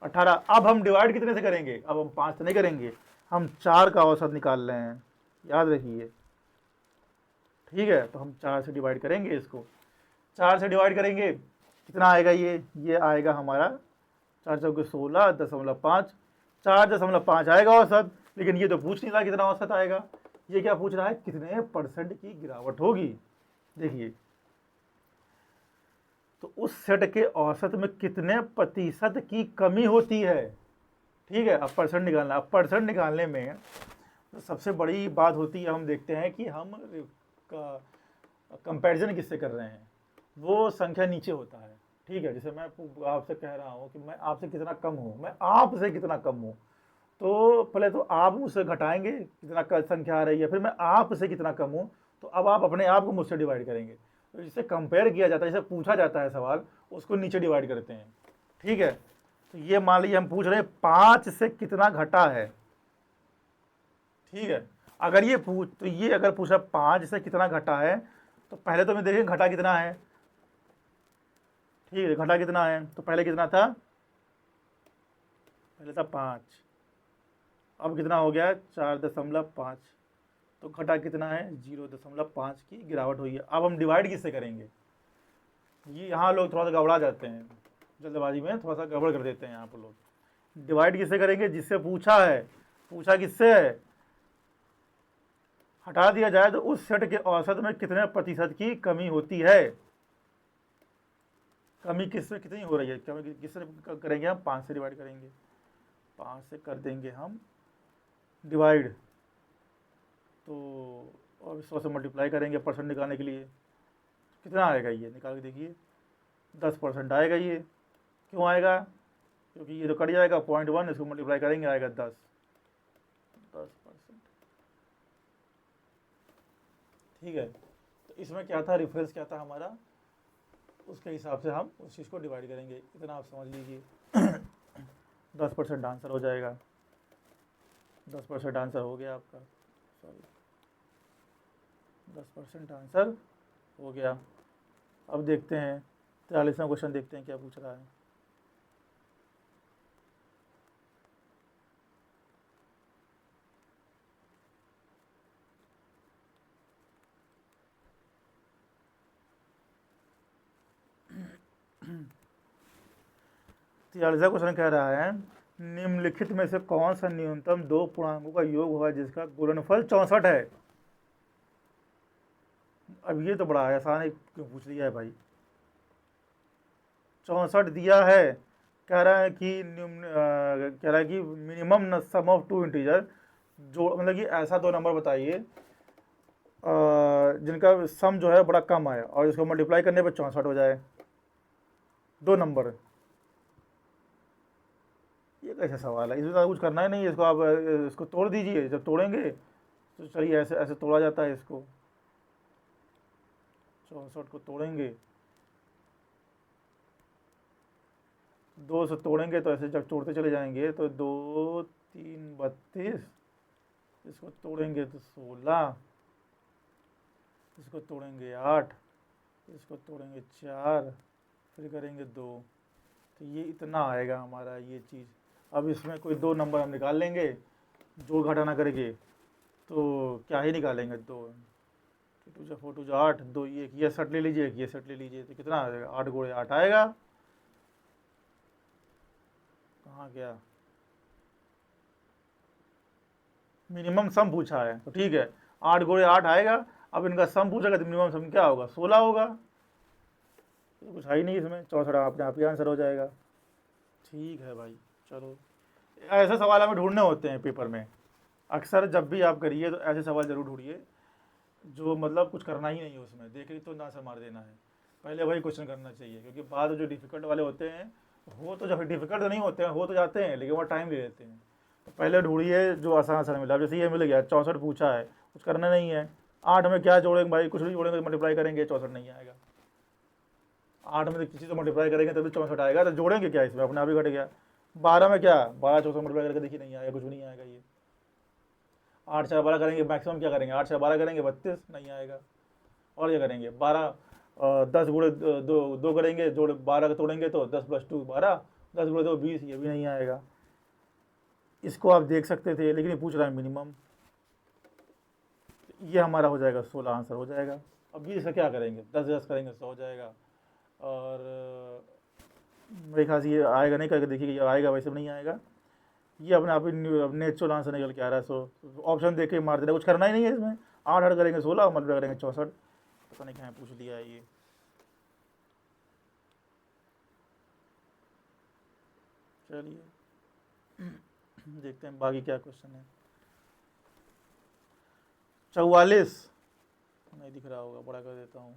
Speaker 1: 18। अब हम डिवाइड कितने से करेंगे, अब हम 5 से नहीं करेंगे, हम 4 का औसत निकाल रहे हैं, याद रखिए, ठीक है। तो हम 4 से डिवाइड करेंगे, इसको 4 से डिवाइड करेंगे, कितना आएगा, ये आएगा हमारा 4 चौके 16.5, 4.5 आएगा औसत। लेकिन ये तो पूछ नहीं रहा कितना औसत आएगा, ये क्या पूछ रहा है कितने परसेंट की गिरावट होगी। देखिए, तो उस सेट के औसत में कितने प्रतिशत की कमी होती है, ठीक है। अब परसेंट निकालना, अब परसेंट निकालने में तो सबसे बड़ी बात होती है, हम देखते हैं कि हम कंपैरिजन किससे कर रहे हैं, वो संख्या नीचे होता है, ठीक है। जैसे मैं आपसे कह रहा हूँ कि मैं आपसे कितना कम हूँ, मैं आपसे कितना कम हूँ, तो पहले तो आप मुझसे घटाएंगे कितना संख्या आ रही है, फिर मैं आपसे कितना कम हूँ, तो अब आप अपने आप को मुझसे डिवाइड करेंगे। तो जिससे कंपेयर किया जाता है, जिसे पूछा जाता है सवाल, उसको नीचे डिवाइड करते हैं, ठीक है। तो ये मान लीजिए हम पूछ रहे हैं 5 से कितना घटा है, ठीक है। अगर ये अगर पूछा 5 से कितना घटा है, तो पहले तो मैं देखें घटा कितना है, ठीक है, घटा कितना है, तो पहले कितना था, पहले था 5, अब कितना हो गया 4.5, तो घटा कितना है 0.5 की गिरावट हुई है। अब हम डिवाइड किससे करेंगे, ये यहाँ लोग थोड़ा सा गड़बड़ा जाते हैं, जल्दबाजी में थोड़ा सा गड़बड़ कर देते हैं यहाँ पर लोग। डिवाइड किससे करेंगे, जिससे पूछा है, पूछा किससे है, हटा दिया जाए तो उस सेट के औसत में कितने प्रतिशत की कमी होती है, कमी किससे कितनी हो रही है, कमी किससे करेंगे हम, 5 से डिवाइड करेंगे, 5 से कर देंगे हम डिवाइड, तो और 100 से मल्टीप्लाई करेंगे परसेंट निकालने के लिए, कितना आएगा, ये निकाल के देखिए 10% आएगा। ये क्यों आएगा, क्योंकि ये तो कट जाएगा 0.1, इसको मल्टीप्लाई करेंगे आएगा 10%, ठीक है। तो इसमें क्या था, रेफरेंस क्या था हमारा, उसके हिसाब से हम उस चीज़ को डिवाइड करेंगे, इतना आप समझ लीजिए। 10% आंसर हो जाएगा, 10% आंसर हो गया आपका, सॉरी 10% आंसर हो गया। अब देखते हैं 43वां क्वेश्चन, देखते हैं क्या पूछ रहा है। 43वां क्वेश्चन कह रहा है निम्नलिखित में से कौन सा न्यूनतम दो पूर्णांकों का योग होगा जिसका गुणनफल 64 है। अब ये तो बड़ा आसान है, क्यों पूछ लिया है भाई। 64 दिया है, कह रहा है कि कह रहा है कि minimum sum of two integer, जो मतलब कि ऐसा दो नंबर बताइए जिनका सम जो है बड़ा कम है और इसको मल्टीप्लाई करने पर 64 हो जाए। दो नंबर, ये कैसा सवाल है, इसमें तो कुछ करना ही नहीं है। इसको आप इसको तोड़ दीजिए, जब तोड़ेंगे तो चलिए ऐसे ऐसे तोड़ा जाता है इसको। 64 को तोड़ेंगे, दो से तोड़ेंगे तो ऐसे जब तोड़ते चले जाएंगे तो 2 3 32, इसको तोड़ेंगे तो 16, इसको तोड़ेंगे 8, इसको तोड़ेंगे 4, फिर करेंगे 2, तो ये इतना आएगा हमारा ये चीज़। अब इसमें कोई दो नंबर हम निकाल लेंगे जोड़ घटाना करके, तो क्या ही निकालेंगे, 2 2 जा 4 2 जा 8, 2 ये सेट ले लीजिए, ये सेट ले लीजिए, तो कितना आ जाएगा, 8 गुणे 8 आएगा। कहाँ गया, मिनिमम सम पूछा है तो ठीक है, 8 गुणे 8 आएगा। अब इनका सम पूछेगा तो मिनिमम सम क्या होगा, 16 होगा। तो कुछ है ही नहीं इसमें, 64 अपने आप ही आंसर हो जाएगा। ठीक है भाई, चलो ऐसे सवाल हमें ढूंढने होते हैं पेपर में। अक्सर जब भी आप करिए तो ऐसे सवाल ज़रूर ढूंढिए जो मतलब कुछ करना ही नहीं है उसमें, देख रही तो ना से मार देना है, पहले वही क्वेश्चन करना चाहिए। क्योंकि बाद जो डिफ़िकल्ट वाले होते हैं हो तो जब डिफ़िकल्ट तो नहीं होते हैं, हो तो जाते हैं लेकिन वो टाइम ले लेते हैं। तो पहले ढूंढिए जो आसान आसान मिला। जैसे ये मिल गया 64 पूछा है, कुछ करना नहीं है। 8 में क्या जोड़ेंगे भाई, कुछ नहीं जोड़ेंगे, मल्टीप्लाई करेंगे, 64 नहीं आएगा। 8 में तो किसी से मल्टीप्लाई करेंगे तभी 64 आएगा, तो जोड़ेंगे क्या इसमें, अपने आप ही घट गया। 12 में क्या, 12 64 मल्टीप्लाई करके देखिए, नहीं आएगा, कुछ भी नहीं आएगा ये। 8 4 12 करेंगे, मैक्सिमम क्या करेंगे, 8 4 12 करेंगे 32, नहीं आएगा। और क्या करेंगे, 12 10 गुणे 2 करेंगे, जोड़ 12 का तोड़ेंगे तो 10 + 2 12, 10 गुणे 2 20, ये भी नहीं आएगा। इसको आप देख सकते थे, लेकिन ये पूछ रहा है मिनिमम। ये हमारा हो जाएगा 16 आंसर हो जाएगा। अब 20 का क्या करेंगे, 10 10 करेंगे 100 हो जाएगा। और मेरे ख्याल से ये आएगा नहीं, करके देखिए ये आएगा, वैसे भी नहीं आएगा। ये अपने आप ही नेचुरल आंसर निकल के आ रहा है। सो ऑप्शन देख के मार देना, कुछ करना ही नहीं है इसमें। 8 8 करेंगे 16, मल्टीप्लाई करेंगे 64, पता नहीं कहाँ पूछ लिया है ये। चलिए देखते हैं बाकी क्या क्वेश्चन है। 44 नहीं दिख रहा होगा, बड़ा कर देता हूँ,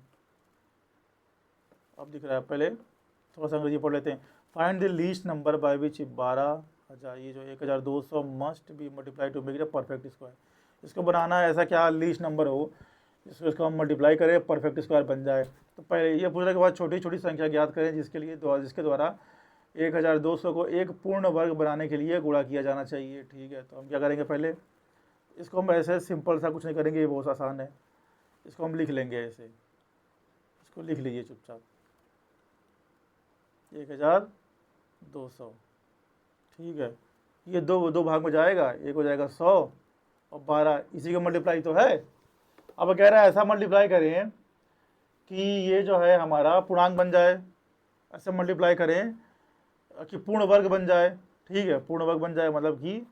Speaker 1: अब दिख रहा है। पहले थोड़ा सा अंग्रेजी पढ़ लेते हैं। Find the least number by which 12,000, ये जो 1200 must be multiply two make it perfect square. इसको बनाना है ऐसा क्या लीस्ट नंबर हो इसको हम मल्टीप्लाई करें, परफेक्ट स्क्वायर बन जाए। तो पहले ये पूछने के बाद छोटी छोटी संख्या ज्ञात करें जिसके द्वारा 1200 को एक पूर्ण वर्ग बनाने के लिए गुणा किया जाना चाहिए। ठीक है, तो हम क्या करेंगे, पहले इसको हम ऐसे सिंपल सा कुछ नहीं करेंगे, ये बहुत आसान है। इसको हम लिख लेंगे ऐसे, इसको लिख लीजिए चुपचाप, 1200। ठीक है, ये दो भाग में जाएगा, एक हो जाएगा 100 और 12, इसी का मल्टीप्लाई तो है। अब कह रहा है ऐसा मल्टीप्लाई करें कि ये जो है हमारा पूर्णांक बन जाए, ऐसे मल्टीप्लाई करें कि पूर्ण वर्ग बन जाए। ठीक है, पूर्ण वर्ग बन जाए मतलब कि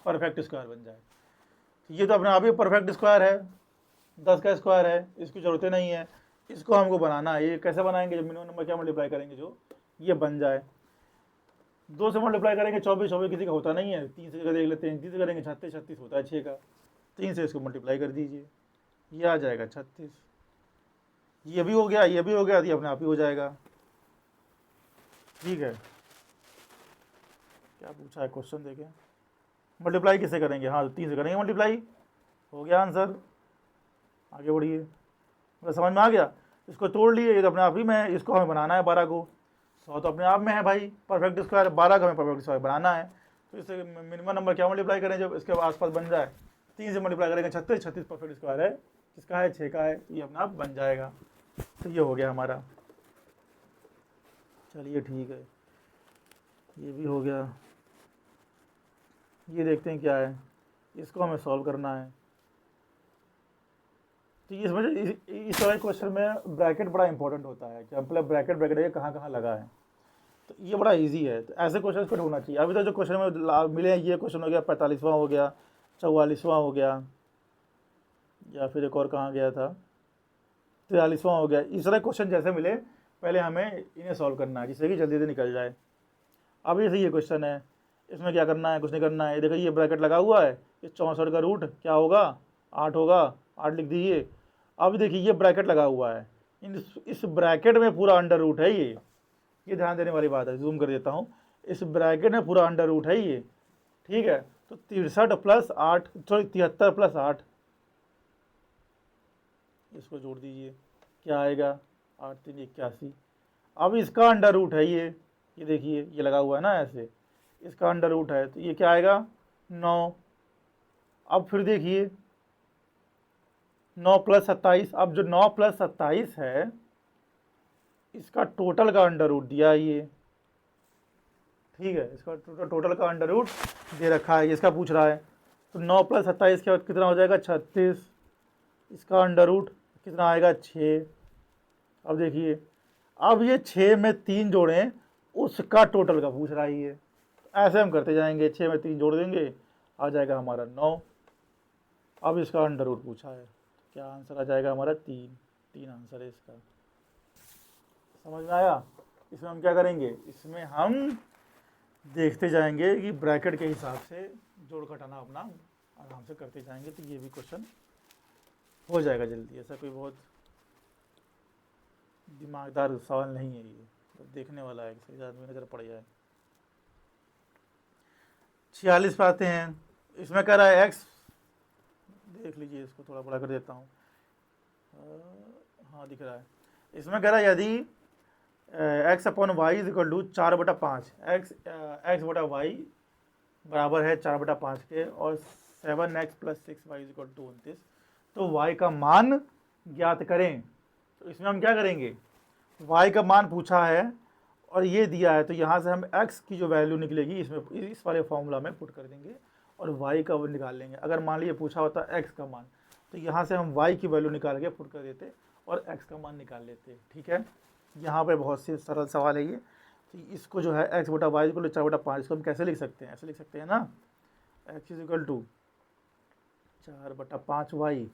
Speaker 1: परफेक्ट स्क्वायर बन जाए। ये तो अपने आप ही परफेक्ट स्क्वायर है, 10 का स्क्वायर है, इसकी जरूरत नहीं है। इसको हमको बनाना है। ये कैसे बनाएंगे, जब मिनिमम नंबर क्या मल्टीप्लाई करेंगे जो ये बन जाए। 2 से मल्टीप्लाई करेंगे 24 24 किसी का होता नहीं है, 3 से देख लेते हैं, 3 से करेंगे 36 36 होता है 6 का, 3 से इसको मल्टीप्लाई कर दीजिए, ये आ जाएगा 36। ये भी हो गया, ये भी हो गया, ये अपने आप ही हो जाएगा। ठीक है, क्या पूछा है क्वेश्चन देखें, मल्टीप्लाई किससे करेंगे, हाँ 3 से करेंगे मल्टीप्लाई, हो गया आंसर। आगे बढ़िए, मतलब समझ में आ गया। इसको तोड़ लिए, ये तो अपने आप ही में, इसको हमें बनाना है 12 को। 100 तो अपने आप में है भाई परफेक्ट स्क्वायर, 12 का हमें परफेक्ट स्क्वायर बनाना है। तो इससे मिनिमम नंबर क्या मल्टीप्लाई करें जब इसके आसपास बन जाए, 3 से मल्टीप्लाई करेंगे 36, 36 परफेक्ट स्क्वायर है, किसका है 6 का है, ये अपने आप बन जाएगा। तो ये हो गया हमारा। चलिए ठीक है, ये भी हो गया। ये देखते हैं क्या है, इसको हमें सॉल्व करना है। तो इसमें इस तरह क्वेश्चन में ब्रैकेट बड़ा इंपॉर्टेंट होता है कि मतलब ब्रैकेट ये कहाँ कहाँ लगा है। तो ये बड़ा इजी है, तो ऐसे क्वेश्चन फिट होना चाहिए। अभी तो जो क्वेश्चन में मिले हैं, ये क्वेश्चन हो गया 45वां, हो गया 44वां, हो गया, या फिर एक और कहाँ गया था, 43वां हो गया। इस तरह क्वेश्चन जैसे मिले पहले हमें इन्हें सॉल्व करना है, जिससे कि जल्दी जल्दी निकल जाए। अब जैसे ये क्वेश्चन है, इसमें क्या करना है, कुछ नहीं करना है। देखो ये ब्रैकेट लगा हुआ है, इस 64 का रूट क्या होगा, 8 होगा, 8 लिख दीजिए। अब देखिए ये ब्रैकेट लगा हुआ है, इस ब्रैकेट में पूरा अंडर रूट है ये ध्यान देने वाली बात है। जूम कर देता हूँ, इस ब्रैकेट में पूरा अंडर रूट है ये, ठीक है। तो 63 प्लस 8, सॉरी 73 प्लस 8, इसको जोड़ दीजिए, क्या आएगा, 8 3 81। अब इसका अंडर रूट है ये देखिए ये लगा हुआ है ना ऐसे, इसका अंडर रूट है, तो ये क्या आएगा, 9। अब फिर देखिए 9 प्लस 27, अब जो 9 प्लस 27 है इसका टोटल का अंडर रूट दिया है ये, ठीक है। इसका टोटल का अंडर रूट दे रखा है, इसका पूछ रहा है। तो 9 प्लस 27 के बाद कितना हो जाएगा, 36। इसका अंडर रूट कितना आएगा, 6। अब देखिए, अब ये 6 में 3 जोड़ें, उसका टोटल का पूछ रहा है ये। ऐसे हम करते जाएंगे, 6 में 3 जोड़ देंगे, आ जाएगा हमारा 9। अब इसका अंडर रूट पूछा है, क्या आंसर आ जाएगा हमारा, 3 आंसर है इसका। समझ में आया। इसमें हम क्या करेंगे, इसमें हम देखते जाएंगे कि ब्रैकेट के हिसाब से जोड़ घटाना अपना आराम से करते जाएंगे, तो ये भी क्वेश्चन हो जाएगा जल्दी। ऐसा कोई बहुत दिमागदार सवाल नहीं है ये, तो देखने वाला है, सही आदमी नजर पड़ जाए। 46 पे आते हैं। इसमें कह रहा है एक्स, देख लीजिए इसको थोड़ा बड़ा कर देता हूँ, हाँ दिख रहा है। इसमें कह रहा है यदि X upon Y is equal to 4/5, X बटा वाई बराबर है 4/5 के, और 7x plus 6y is equal to 29, तो y का मान ज्ञात करें। तो इसमें हम क्या करेंगे, y का मान पूछा है और ये दिया है, तो यहाँ से हम x की जो वैल्यू निकलेगी इसमें इस वाले फॉर्मूला में पुट कर देंगे और y का निकाल लेंगे। अगर मान लीजिए पूछा होता x का मान, तो यहाँ से हम y की वैल्यू निकाल के पुट कर देते और x का मान निकाल लेते, ठीक है। यहाँ पे बहुत सी सरल सवाल है ये। तो इसको जो है x बटा वाई इक्वल टू 4/5, इसको हम कैसे लिख सकते हैं, ऐसे लिख सकते हैं ना, x is equal to 4/5y,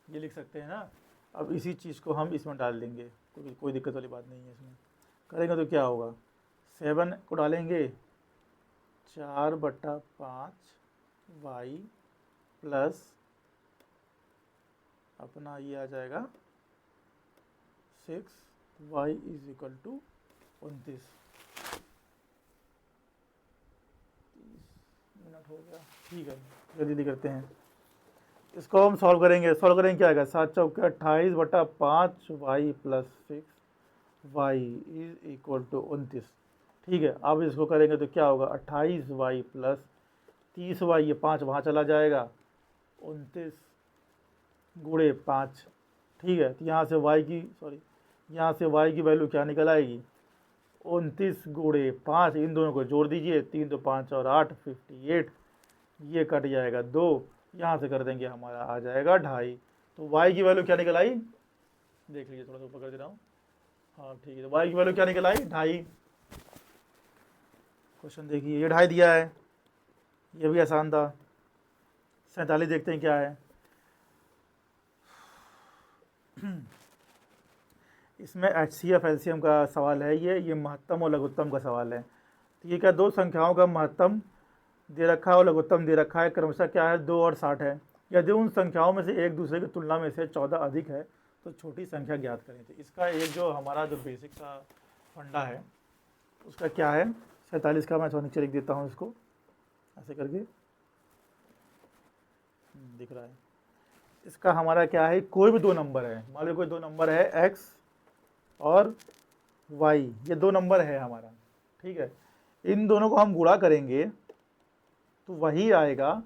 Speaker 1: ये लिख सकते हैं ना। अब इसी चीज़ को हम इसमें डाल देंगे, कोई दिक्कत वाली बात नहीं है। इसमें करेंगे तो क्या होगा, 7 को डालेंगे, 4/5y प्लस अपना ये आ जाएगा 6y is equal to 29। 30 minute हो गया, ठीक है, जल्दी करते हैं। इसको हम सॉल्व करेंगे क्या आएगा, 7 चौके 28/5y plus 6y is equal to 29, ठीक है। अब इसको करेंगे तो क्या होगा, 28y प्लस 30y, ये 5 वहाँ चला जाएगा, 29 गुणे 5, ठीक है। तो यहाँ से y की वैल्यू क्या निकल आएगी, 29 गुणे 5, इन दोनों को जोड़ दीजिए, 3 तो 5 और 8 58, ये कट जाएगा 2, यहाँ से कर देंगे हमारा आ जाएगा 2.5। तो y की वैल्यू क्या निकल आई, देख लीजिए, थोड़ा सा ऊपर कर दे रहा हूँ, हाँ ठीक है। तो y की वैल्यू क्या निकल आई, 2.5। क्वेश्चन देखिए, ये 2.5 दिया है, ये भी आसान था। 47 देखते हैं क्या है। इसमें HCF LCM का सवाल है, ये महत्तम और लघुत्तम का सवाल है। तो ये क्या, दो संख्याओं का महत्तम दे रखा है और लघुत्तम दे रखा है, क्रमशः क्या है, 2 और 60 है। यदि उन संख्याओं में से एक दूसरे की तुलना में से 14 अधिक है तो छोटी संख्या ज्ञात करें। तो इसका एक जो हमारा जो बेसिक सा फंडा है उसका क्या है, 47 का मैं थोड़ा नीचे लिख देता हूँ इसको ऐसे करके, दिख रहा है। इसका हमारा क्या है, कोई भी 2 नंबर है, मान लो कोई 2 नंबर है x और y, ये 2 नंबर है हमारा, ठीक है। इन दोनों को हम गुणा करेंगे तो वही आएगा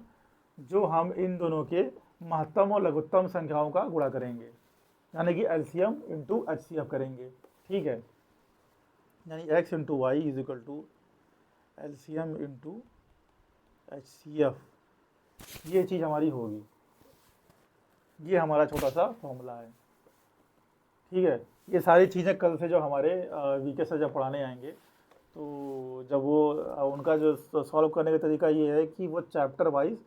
Speaker 1: जो हम इन दोनों के महत्तम और लघुत्तम संख्याओं का गुणा करेंगे, यानी कि एलसीएम इंटू एचसीएफ करेंगे, ठीक है। यानी x into Y is equal to LCM into HCF, ये चीज़ हमारी होगी। ये हमारा छोटा सा फॉर्मूला है, ठीक है। ये सारी चीज़ें कल से जो हमारे वीके सर जब पढ़ाने आएंगे तो जब वो उनका जो सॉल्व करने का तरीका ये है कि वो चैप्टर वाइज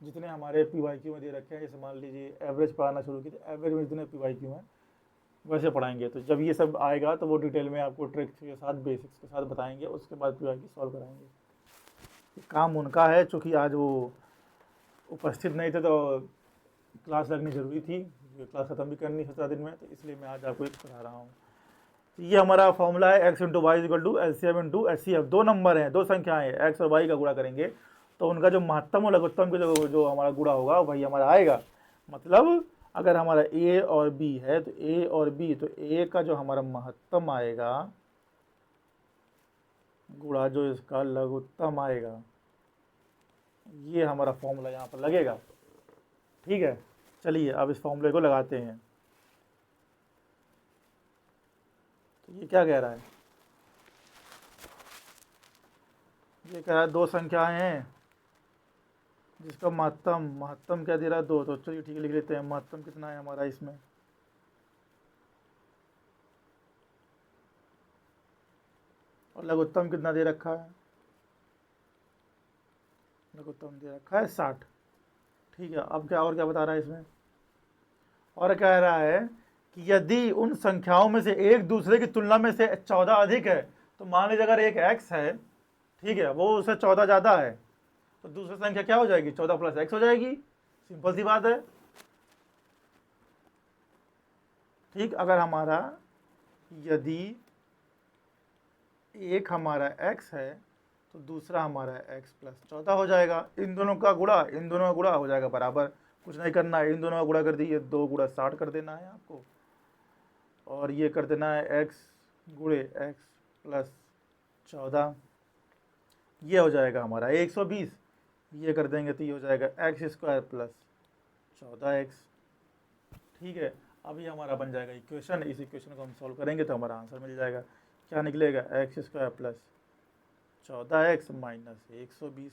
Speaker 1: जितने हमारे PYQ में दे रखे हैं, जैसे मान लीजिए एवरेज पढ़ाना शुरू की तो एवरेज में जितने PYQ हैं वैसे पढ़ाएंगे। तो जब ये सब आएगा तो वो डिटेल में आपको ट्रिक्स के साथ बेसिक्स के साथ बताएंगे, उसके बाद PYQ सॉल्व कराएंगे। काम उनका है, चूँकि आज वो उपस्थित नहीं थे तो क्लास लगनी ज़रूरी थी, क्लास ख़त्म भी करनी 17 दिन में, तो इसलिए मैं आज आपको एक पढ़ा रहा हूँ। तो ये हमारा फॉर्मूला है x into Y equal to LCM into HCF। दो नंबर हैं, दो संख्याएं हैं, x और y का गुणा करेंगे तो उनका जो महत्तम और लघुत्तम का जो हमारा गुणा होगा वही हमारा आएगा। मतलब अगर हमारा a और b है तो a और b, तो a का जो हमारा महत्तम आएगा गुणा जो इसका लघुत्तम आएगा, ये हमारा फॉर्मूला यहाँ पर लगेगा। ठीक है, चलिए अब इस फॉर्मूले को लगाते हैं। तो ये क्या कह रहा है, ये कह रहा है दो संख्याएं हैं जिसका महत्तम क्या दे रहा है, 2। तो चलिए ठीक है, लिख लेते हैं महत्तम कितना है हमारा इसमें, और लघुत्तम कितना दे रखा है, लघुत्तम दे रखा है 60। ठीक है, अब क्या और क्या बता रहा है इसमें, और कह रहा है कि यदि उन संख्याओं में से एक दूसरे की तुलना में से 14 अधिक है, तो मान लीजिए अगर एक x है, ठीक है, वो उससे 14 ज़्यादा है, तो दूसरी संख्या क्या हो जाएगी, 14 प्लस x हो जाएगी। सिंपल सी बात है। ठीक, अगर हमारा यदि एक हमारा x है तो दूसरा हमारा x प्लस 14 हो जाएगा। इन दोनों का गुणा हो जाएगा बराबर, कुछ नहीं करना है, इन दोनों का गुणा कर दीजिए, 2 गुणा 60 कर देना है आपको, और ये कर देना है x गुणे x प्लस 14, ये हो जाएगा हमारा 120। ये कर देंगे तो ये हो जाएगा x स्क्वायर प्लस 14x। ठीक है, अभी हमारा बन जाएगा इक्वेशन। इस इक्वेशन को हम सॉल्व करेंगे तो हमारा आंसर मिल जाएगा। क्या निकलेगा, x square plus 14x minus 120।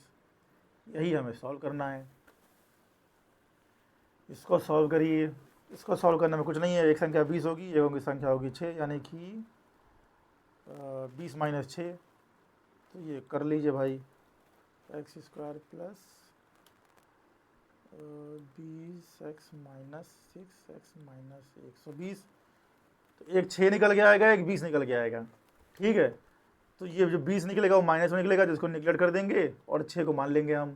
Speaker 1: यही हमें सॉल्व करना है। इसको सॉल्व करिए। इसको सॉल्व करने में कुछ नहीं है, एक संख्या 20 होगी, एक संख्या होगी 6, यानी कि 20 माइनस 6। तो ये कर लीजिए भाई, x square plus 20x minus 6x minus 120। तो एक 6 निकल के आएगा, एक 20 निकल के आएगा। ठीक है, तो ये जो 20 निकलेगा वो माइनस में निकलेगा, जिसको निगलेक्ट कर देंगे और 6 को मान लेंगे हम।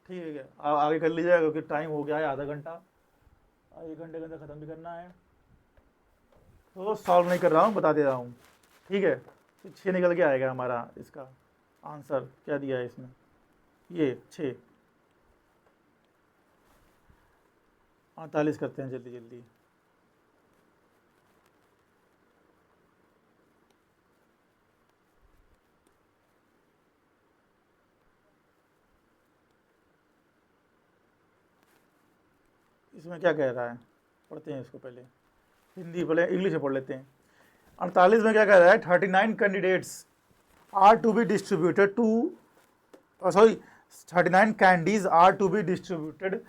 Speaker 1: ठीक है, क्या आगे कर लीजिएगा क्योंकि टाइम हो गया है आधा घंटा, 1 घंटे के अंदर ख़त्म भी करना है। तो सॉल्व नहीं कर रहा हूँ, बता दे रहा हूँ। ठीक है, तो 6 निकल के आएगा हमारा। इसका आंसर क्या दिया है इसमें, ये 6। 48 करते हैं जल्दी जल्दी। इसमें क्या कह रहा है, पढ़ते हैं इसको पहले, हिंदी पहले इंग्लिश में पढ़ लेते हैं। 48 में क्या कह रहा है, 39 candidates are to be distributed to 39 candies are to be distributed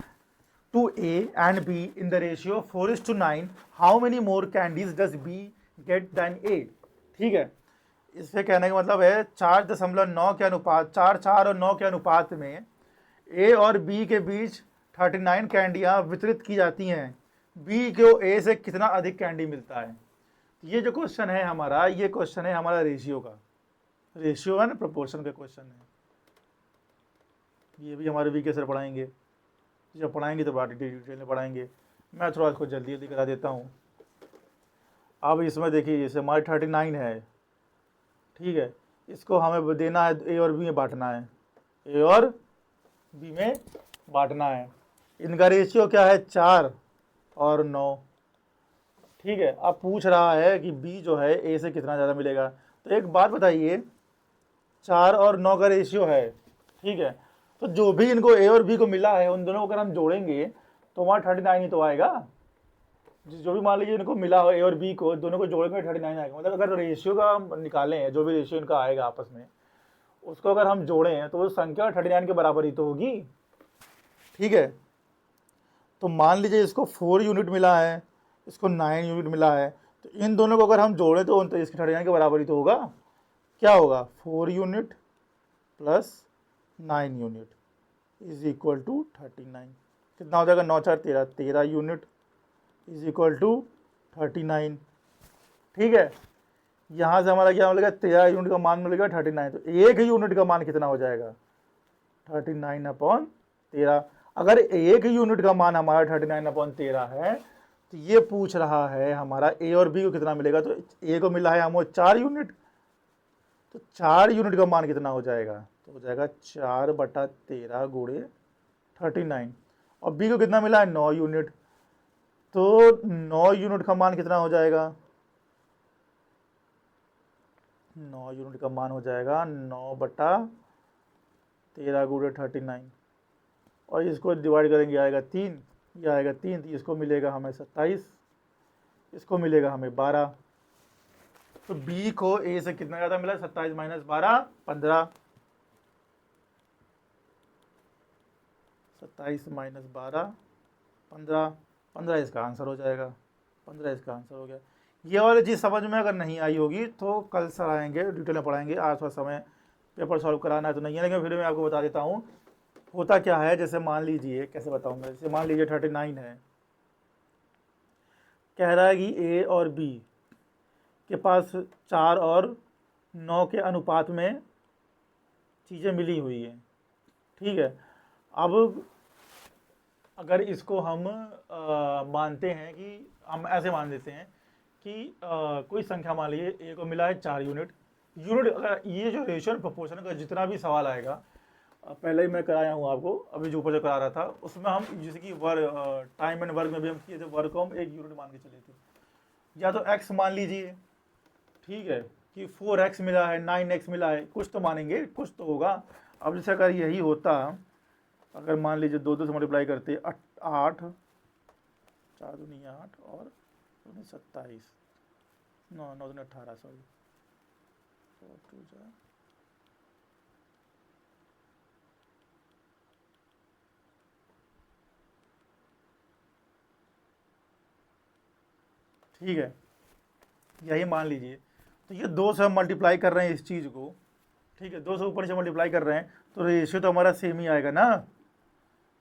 Speaker 1: to A and B in the ratio 4:9, how many more candies does B get than A? ठीक है, इससे कहने का मतलब है 4.9 के अनुपात, 4 और 9 के अनुपात में A और B के बीच 39 कैंडियाँ वितरित की जाती हैं। B को A से कितना अधिक कैंडी मिलता है। ये जो क्वेश्चन है हमारा, ये क्वेश्चन है हमारा रेशियो का। रेशियो है ना, प्रोपोर्शन का क्वेश्चन है। ये भी हमारे वीके सर पढ़ाएंगे, जब पढ़ाएंगे तो बड़ा डिटेल में पढ़ाएंगे। मैं थोड़ा इसको जल्दी जल्दी करा देता हूँ। अब इसमें देखिए, जैसे हमारे 39 है, ठीक है, इसको हमें देना है ए और बी में बांटना है, ए और बी में बांटना है। इनका रेशियो क्या है, 4 और 9। ठीक है, अब पूछ रहा है कि बी जो है ए से कितना ज़्यादा मिलेगा। तो एक बात बताइए, 4 और 9 का रेशियो है, ठीक है, तो जो भी इनको ए और बी को मिला है उन दोनों को अगर हम जोड़ेंगे तो हमारा 39 ही तो आएगा। जो भी मान लीजिए इनको मिला हो ए और बी को, दोनों को जोड़ेंगे 39 आएगा। मतलब अगर रेशियो का हम निकालें, जो भी रेशियो इनका आएगा आपस में, उसको अगर हम जोड़ें तो वो संख्या 39 के बराबर ही तो होगी। ठीक है, तो मान लीजिए इसको 4 यूनिट मिला है, इसको 9 यूनिट मिला है, तो इन दोनों को अगर हम जोड़ें तो इसके 39 के बराबर ही तो होगा। क्या होगा 4 unit plus 9 unit is equal to 39। कितना हो जाएगा 9 4 13, 13 यूनिट इज इक्वल टू 39। ठीक है, यहाँ से हमारा क्या मिलेगा 13 यूनिट का मान मिलेगा 39, तो एक यूनिट का मान कितना हो जाएगा 39/13। अगर एक यूनिट का मान हमारा 39/13 है तो ये पूछ रहा है हमारा ए और बी को कितना मिलेगा, तो ए को मिला है हमको 4 यूनिट, तो 4 यूनिट का मान कितना हो जाएगा, तो हो जाएगा 4/13 गुणे 39। और बी को कितना मिला है 9 यूनिट, तो 9 यूनिट का मान कितना हो जाएगा, 9 यूनिट का मान हो जाएगा 9/13 गुणे 39। और इसको डिवाइड करेंगे आएगा 3, ये आएगा 3, तो इसको मिलेगा हमें 27, इसको मिलेगा हमें 12। तो बी को ए से कितना ज़्यादा मिला 27 - 12 15, 27 - 12 15, 15 इसका आंसर हो जाएगा, 15 इसका आंसर हो गया। ये वाली चीज़ समझ में अगर नहीं आई होगी तो कल सर आएंगे डिटेल में पढ़ाएंगे, आज थोड़ा समय पेपर सॉल्व कराना है तो नहीं है, लेकिन फिर मैं आपको बता देता हूँ होता क्या है। जैसे मान लीजिए, कैसे बताऊँगा, जैसे मान लीजिए 39 है, कह रहा है कि ए और बी के पास 4 और 9 के अनुपात में चीज़ें मिली हुई हैं। ठीक है, अब अगर इसको हम मानते हैं कि हम ऐसे मान लेते हैं कि कोई संख्या मान लीजिए ए को मिला है 4 यूनिट, अगर ये जो रेशियो प्रोपोर्शन का जितना भी सवाल आएगा, पहले ही मैं कराया हूँ आपको, अभी जो ऊपर जो करा रहा था उसमें हम जैसे कि टाइम एंड वर्क में भी हम किए थे, वर्क को हम 1 यूनिट मान के चले थे, या तो x मान लीजिए, ठीक है, कि 4x मिला है 9x मिला है, कुछ तो मानेंगे, कुछ तो होगा। अब जैसे अगर यही होता, अगर मान लीजिए 2 से मल्टीप्लाई करते 8 4 दूनी 8 और 27 9 9 दूनी 18, सॉरी 4 2 जा, ठीक है, यही मान लीजिए। तो ये 2 से हम मल्टीप्लाई कर रहे हैं इस चीज़ को, ठीक है, 2 से ऊपर से मल्टीप्लाई कर रहे हैं तो रेशियो तो हमारा सेम ही आएगा ना।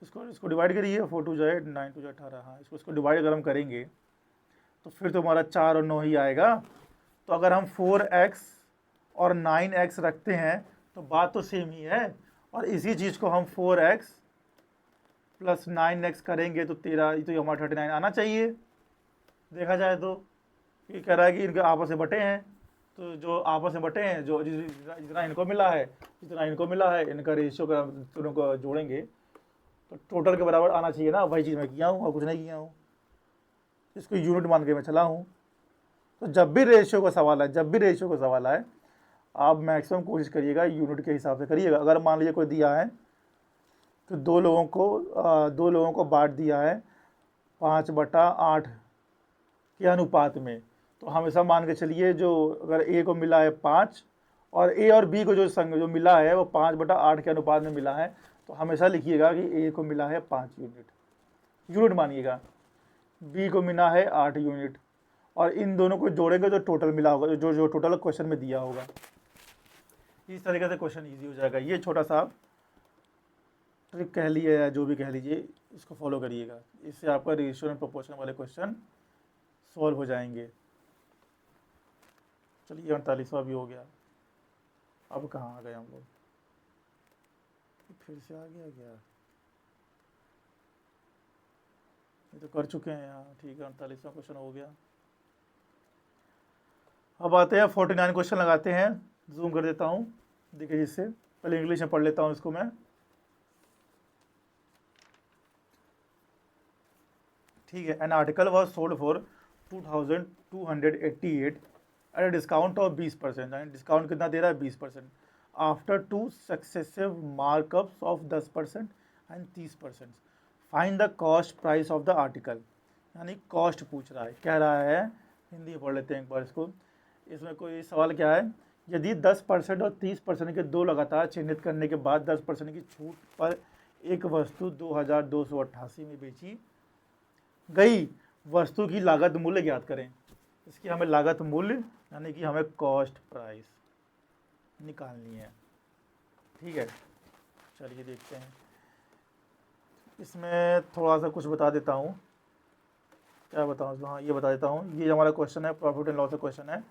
Speaker 1: इसको डिवाइड करिए, 4 2 जाए 9 2 18, हाँ इसको डिवाइड अगर हम करेंगे तो फिर तो हमारा 4 और 9 ही आएगा। तो अगर हम 4x और 9x रखते हैं तो बात तो सेम ही है, और इसी चीज़ को हम 4x प्लस 9x करेंगे तो 13, तो हमारा 39 आना चाहिए देखा जाए तो। ये कह रहा है कि इनके आपस में बटे हैं, तो जो आपस में बटे हैं, जो जितना इनको मिला है जितना इनको मिला है, इनका रेशियो का दोनों को जोड़ेंगे तो टोटल के बराबर आना चाहिए ना। वही चीज़ मैं किया हूँ और कुछ नहीं किया हूँ, इसको यूनिट मान के मैं चला हूँ। तो जब भी रेशियो का सवाल आए आप मैक्सिमम कोशिश करिएगा यूनिट के हिसाब से करिएगा। अगर मान लीजिए कोई दिया है तो दो लोगों को बांट दिया है 5/8 के अनुपात में, तो हमेशा मान के चलिए जो अगर ए को मिला है 5 और ए और बी को जो मिला है वो 5/8 के अनुपात में मिला है, तो हमेशा लिखिएगा कि ए को मिला है 5 यूनिट मानिएगा, बी को मिला है 8 यूनिट, और इन दोनों को जोड़ेंगे तो टोटल मिला होगा, जो टोटल क्वेश्चन में दिया होगा। इस तरीके से क्वेश्चन ईजी हो जाएगा। ये छोटा सा ट्रिक कह लीजिए या जो भी कह लीजिए, इसको फॉलो करिएगा, इससे आपका रेशियो एंड प्रोपोर्शन वाले क्वेश्चन सॉल्व हो जाएंगे। चलिए 48वां भी हो गया। अब कहाँ आ गए हम लोग, फिर से आ गया क्या, ये तो कर चुके हैं यहाँ, ठीक है 48वां क्वेश्चन हो गया। अब आते हैं 49 क्वेश्चन लगाते हैं, जूम कर देता हूँ, देखिए जिससे पहले इंग्लिश में पढ़ लेता हूँ इसको मैं, ठीक है। An article was sold for 2288 at a discount of 20%, यानी डिस्काउंट कितना दे रहा है 20%, after 2 successive markups of 10% and 30%, find the cost price of the article. यानी कॉस्ट पूछ रहा है, कह रहा है, हिंदी में पढ़ लेते हैं एक बार इसको। इसमें कोई सवाल क्या है, यदि 10% और 30% के दो लगातार चिन्हित करने के बाद 10% की छूट पर एक वस्तु 2288 में बेची गई, वस्तु की लागत मूल्य ज्ञात करें। इसकी हमें लागत मूल्य यानी कि हमें कॉस्ट प्राइस निकालनी है। ठीक है, चलिए देखते हैं। इसमें थोड़ा सा कुछ बता देता हूँ, क्या बताऊँ, हाँ ये बता देता हूँ। ये हमारा क्वेश्चन है, प्रॉफिट एंड लॉस का क्वेश्चन है।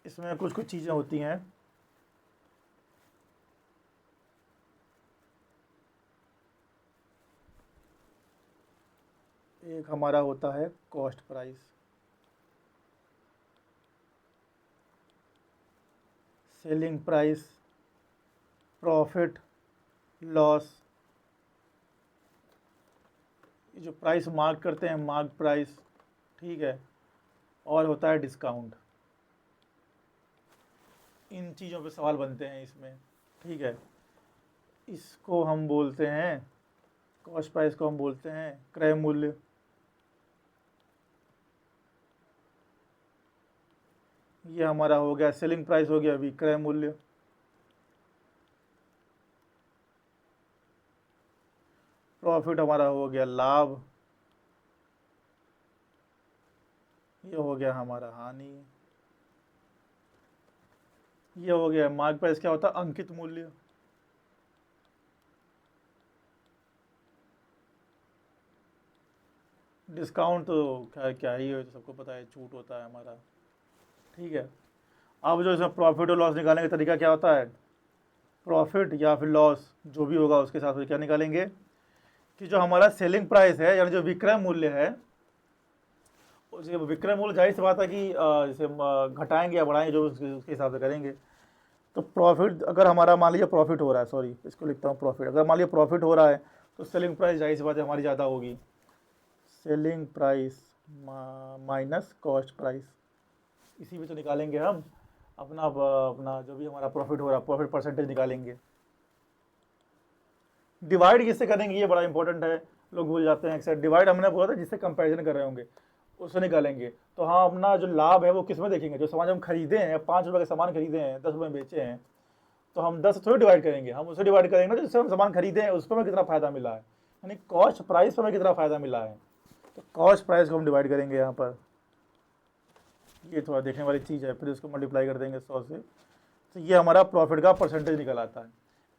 Speaker 1: इसमें कुछ कुछ चीज़ें होती हैं। एक हमारा होता है cost price, selling price, profit loss, ये जो प्राइस मार्क करते हैं मार्क प्राइस, ठीक है, और होता है डिस्काउंट। इन चीज़ों पे सवाल बनते हैं इसमें, ठीक है। इसको हम बोलते हैं, कॉस्ट प्राइस को हम बोलते हैं क्रय मूल्य। ये हमारा हो गया सेलिंग प्राइस, हो गया विक्रय मूल्य। प्रॉफिट हमारा हो गया लाभ। ये हो गया हमारा हानि। ये हो गया मार्क प्राइस, क्या होता है अंकित मूल्य। डिस्काउंट तो खैर क्या ही है, सबको पता है, छूट होता है हमारा, ठीक है। अब जो इसमें प्रॉफिट और लॉस निकालने का तरीका क्या होता है, प्रॉफिट या फिर लॉस जो भी होगा उसके साथ क्या निकालेंगे कि जो हमारा सेलिंग प्राइस है यानी जो विक्रय मूल्य है, उसके विक्रय मूल्य जाहिर सी बात है कि जैसे घटाएंगे या बढ़ाएंगे जो उसके हिसाब से करेंगे। तो प्रॉफिट अगर हमारा मान लीजिए प्रॉफिट हो रहा है, सॉरी इसको लिखता हूँ प्रॉफिट, अगर मान लीजिए प्रॉफिट हो रहा है तो सेलिंग प्राइस जाहिर सी बात है हमारी ज़्यादा होगी। Selling price minus cost price, इसी में तो निकालेंगे हम अपना अपना जो भी हमारा प्रॉफिट हो रहा है, प्रॉफिट परसेंटेज निकालेंगे। डिवाइड किससे करेंगे ये बड़ा इंपॉर्टेंट है, लोग भूल जाते हैं। एक्सेट डिवाइड हमने बोला था जिससे कंपैरिजन कर रहे होंगे उससे निकालेंगे। तो हाँ, अपना जो लाभ है वो किस में देखेंगे, जो सामान हम खरीदे हैं, 5 रुपये का सामान खरीदे हैं, 10 रुपये में बेचे हैं, तो हम 10 थोड़ी डिवाइड करेंगे, हम उसे डिवाइड करेंगे ना जिससे हम सामान खरीदे हैं उस पर हमें कितना फ़ायदा मिला है, यानी कॉस्ट प्राइस पर हमें कितना फ़ायदा मिला है। तो कॉस्ट प्राइस को हम डिवाइड करेंगे यहाँ पर। ये थोड़ा देखने वाली चीज़ है, फिर इसको मल्टीप्लाई कर देंगे 100 से, तो ये हमारा प्रॉफिट का परसेंटेज निकल आता है।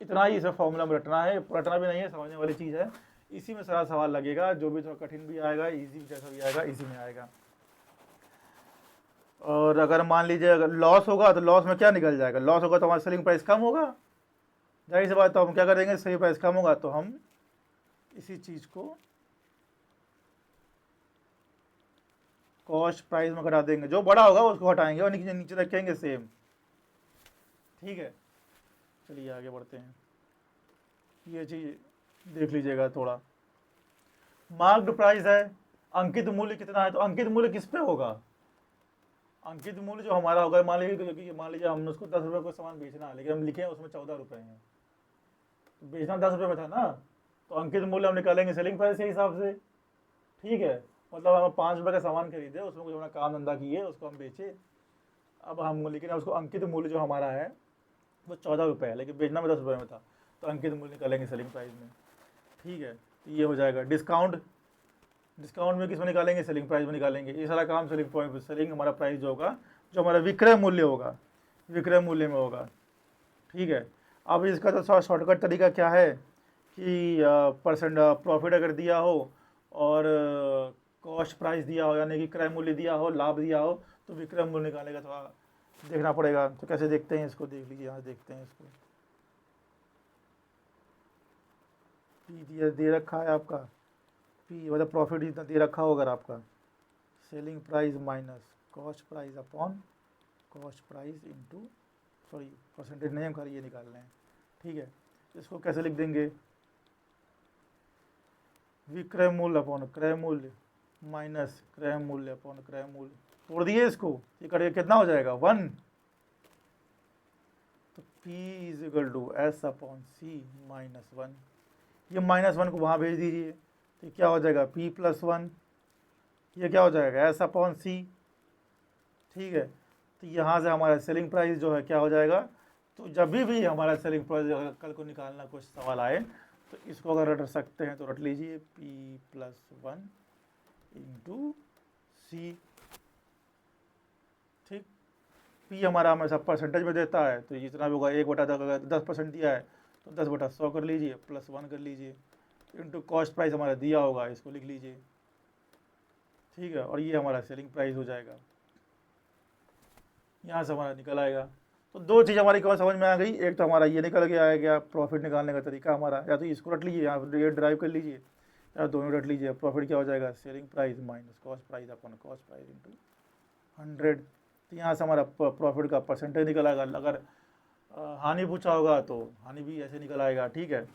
Speaker 1: इतना ही इसे फॉर्मूला में रटना है, रटना भी नहीं है, समझने वाली चीज़ है। इसी में सारा सवाल लगेगा, जो भी थोड़ा कठिन भी आएगा, इजी जैसा भी आएगा, इसी में आएगा। और अगर मान लीजिए अगर लॉस होगा तो लॉस में क्या निकल जाएगा, लॉस होगा तो हमारा सेलिंग प्राइस कम होगा, जाहिर सी बात। तो हम क्या करेंगे, सेलिंग प्राइस कम होगा तो हम इसी चीज़ को कॉस्ट प्राइस में घटा देंगे, जो बड़ा होगा उसको हटाएंगे और नीचे नीचे रखेंगे सेम, ठीक है। चलिए आगे बढ़ते हैं, ये चीज़ देख लीजिएगा थोड़ा। मार्क्ड प्राइस है, अंकित मूल्य कितना है, तो अंकित मूल्य किस पे होगा, अंकित मूल्य जो हमारा होगा, मान लीजिए हमने उसको 10 रुपये का सामान बेचना है लेकिन हम लिखे हैं उसमें 14 रुपये हैं, तो बेचना 10 रुपये में था ना, तो अंकित मूल्य हम निकालेंगे सेलिंग प्राइस के हिसाब से, ठीक है। मतलब हम 5 रुपये का सामान खरीदे, उसमें कुछ अपना काम धंधा किए, उसको हम बेचे, अब हम लेकिन उसको अंकित मूल्य जो हमारा है वो 14 रुपये है, लेकिन बेचना में 10 रुपये में था, तो अंकित मूल्य निकालेंगे सेलिंग प्राइस में, ठीक है। तो ये हो जाएगा डिस्काउंट। डिस्काउंट में किस में निकालेंगे, सेलिंग प्राइस में निकालेंगे। ये सारा काम सेलिंग पॉइंट, सेलिंग हमारा प्राइस जो होगा, जो हमारा विक्रय मूल्य होगा, विक्रय मूल्य में होगा, ठीक है। अब इसका तो शॉर्टकट तरीका क्या है कि परसेंट प्रॉफिट अगर दिया हो और कॉस्ट प्राइस दिया हो, यानी कि क्रय मूल्य दिया हो, लाभ दिया हो, तो विक्रय मूल्य निकालने का थोड़ा देखना पड़ेगा। तो कैसे देखते हैं इसको, देख लीजिए, यहाँ देखते हैं इसको। पी दे रखा है आपका, पी मतलब प्रॉफिट जितना दे रखा होगा आपका, selling price minus cost price upon cost price into, sorry percentage नहीं, हम खाली ये निकाल रहे हैं, ठीक है। इसको कैसे लिख देंगे, विक्रय मूल्य अपॉन क्रय मूल्य माइनस क्रय मूल्य अपॉन क्रय मूल्य, तोड़ दिए इसको, ये करिए कितना हो जाएगा 1। तो P is equal to S upon C minus 1, ये -1 को वहाँ भेज दीजिए, तो क्या हो जाएगा P प्लस 1, ये क्या हो जाएगा एस अपॉन सी, ठीक है। तो यहाँ से हमारा सेलिंग प्राइस जो है क्या हो जाएगा, तो जब भी हमारा सेलिंग प्राइस कल को निकालना कुछ सवाल आए तो इसको अगर रट सकते हैं तो रट लीजिए, P प्लस 1 इंटू सी, ठीक। पी हमारा हमेशा परसेंटेज में देता है, तो जितना भी होगा 1/10, अगर 10% दिया है तो 10/100 कर लीजिए, +1 कर लीजिए, इंटू कॉस्ट प्राइस हमारा दिया होगा, इसको लिख लीजिए, ठीक है। और ये हमारा सेलिंग प्राइस हो जाएगा, यहाँ से हमारा निकल आएगा। तो दो चीज़ हमारी कौन समझ में आ गई, एक तो हमारा ये निकल के आएगा प्रॉफिट निकालने का तरीका हमारा, या तो इसको रट लीजिए, या फिर ये ड्राइव कर लीजिए, या दोनों रट लीजिए। प्रॉफिट क्या हो जाएगा, selling price minus cost price upon cost price into 100। तो यहाँ से हमारा प्रॉफिट का परसेंटेज निकल आएगा। अगर हानि पूछा होगा तो हानि भी ऐसे निकल आएगा, ठीक है।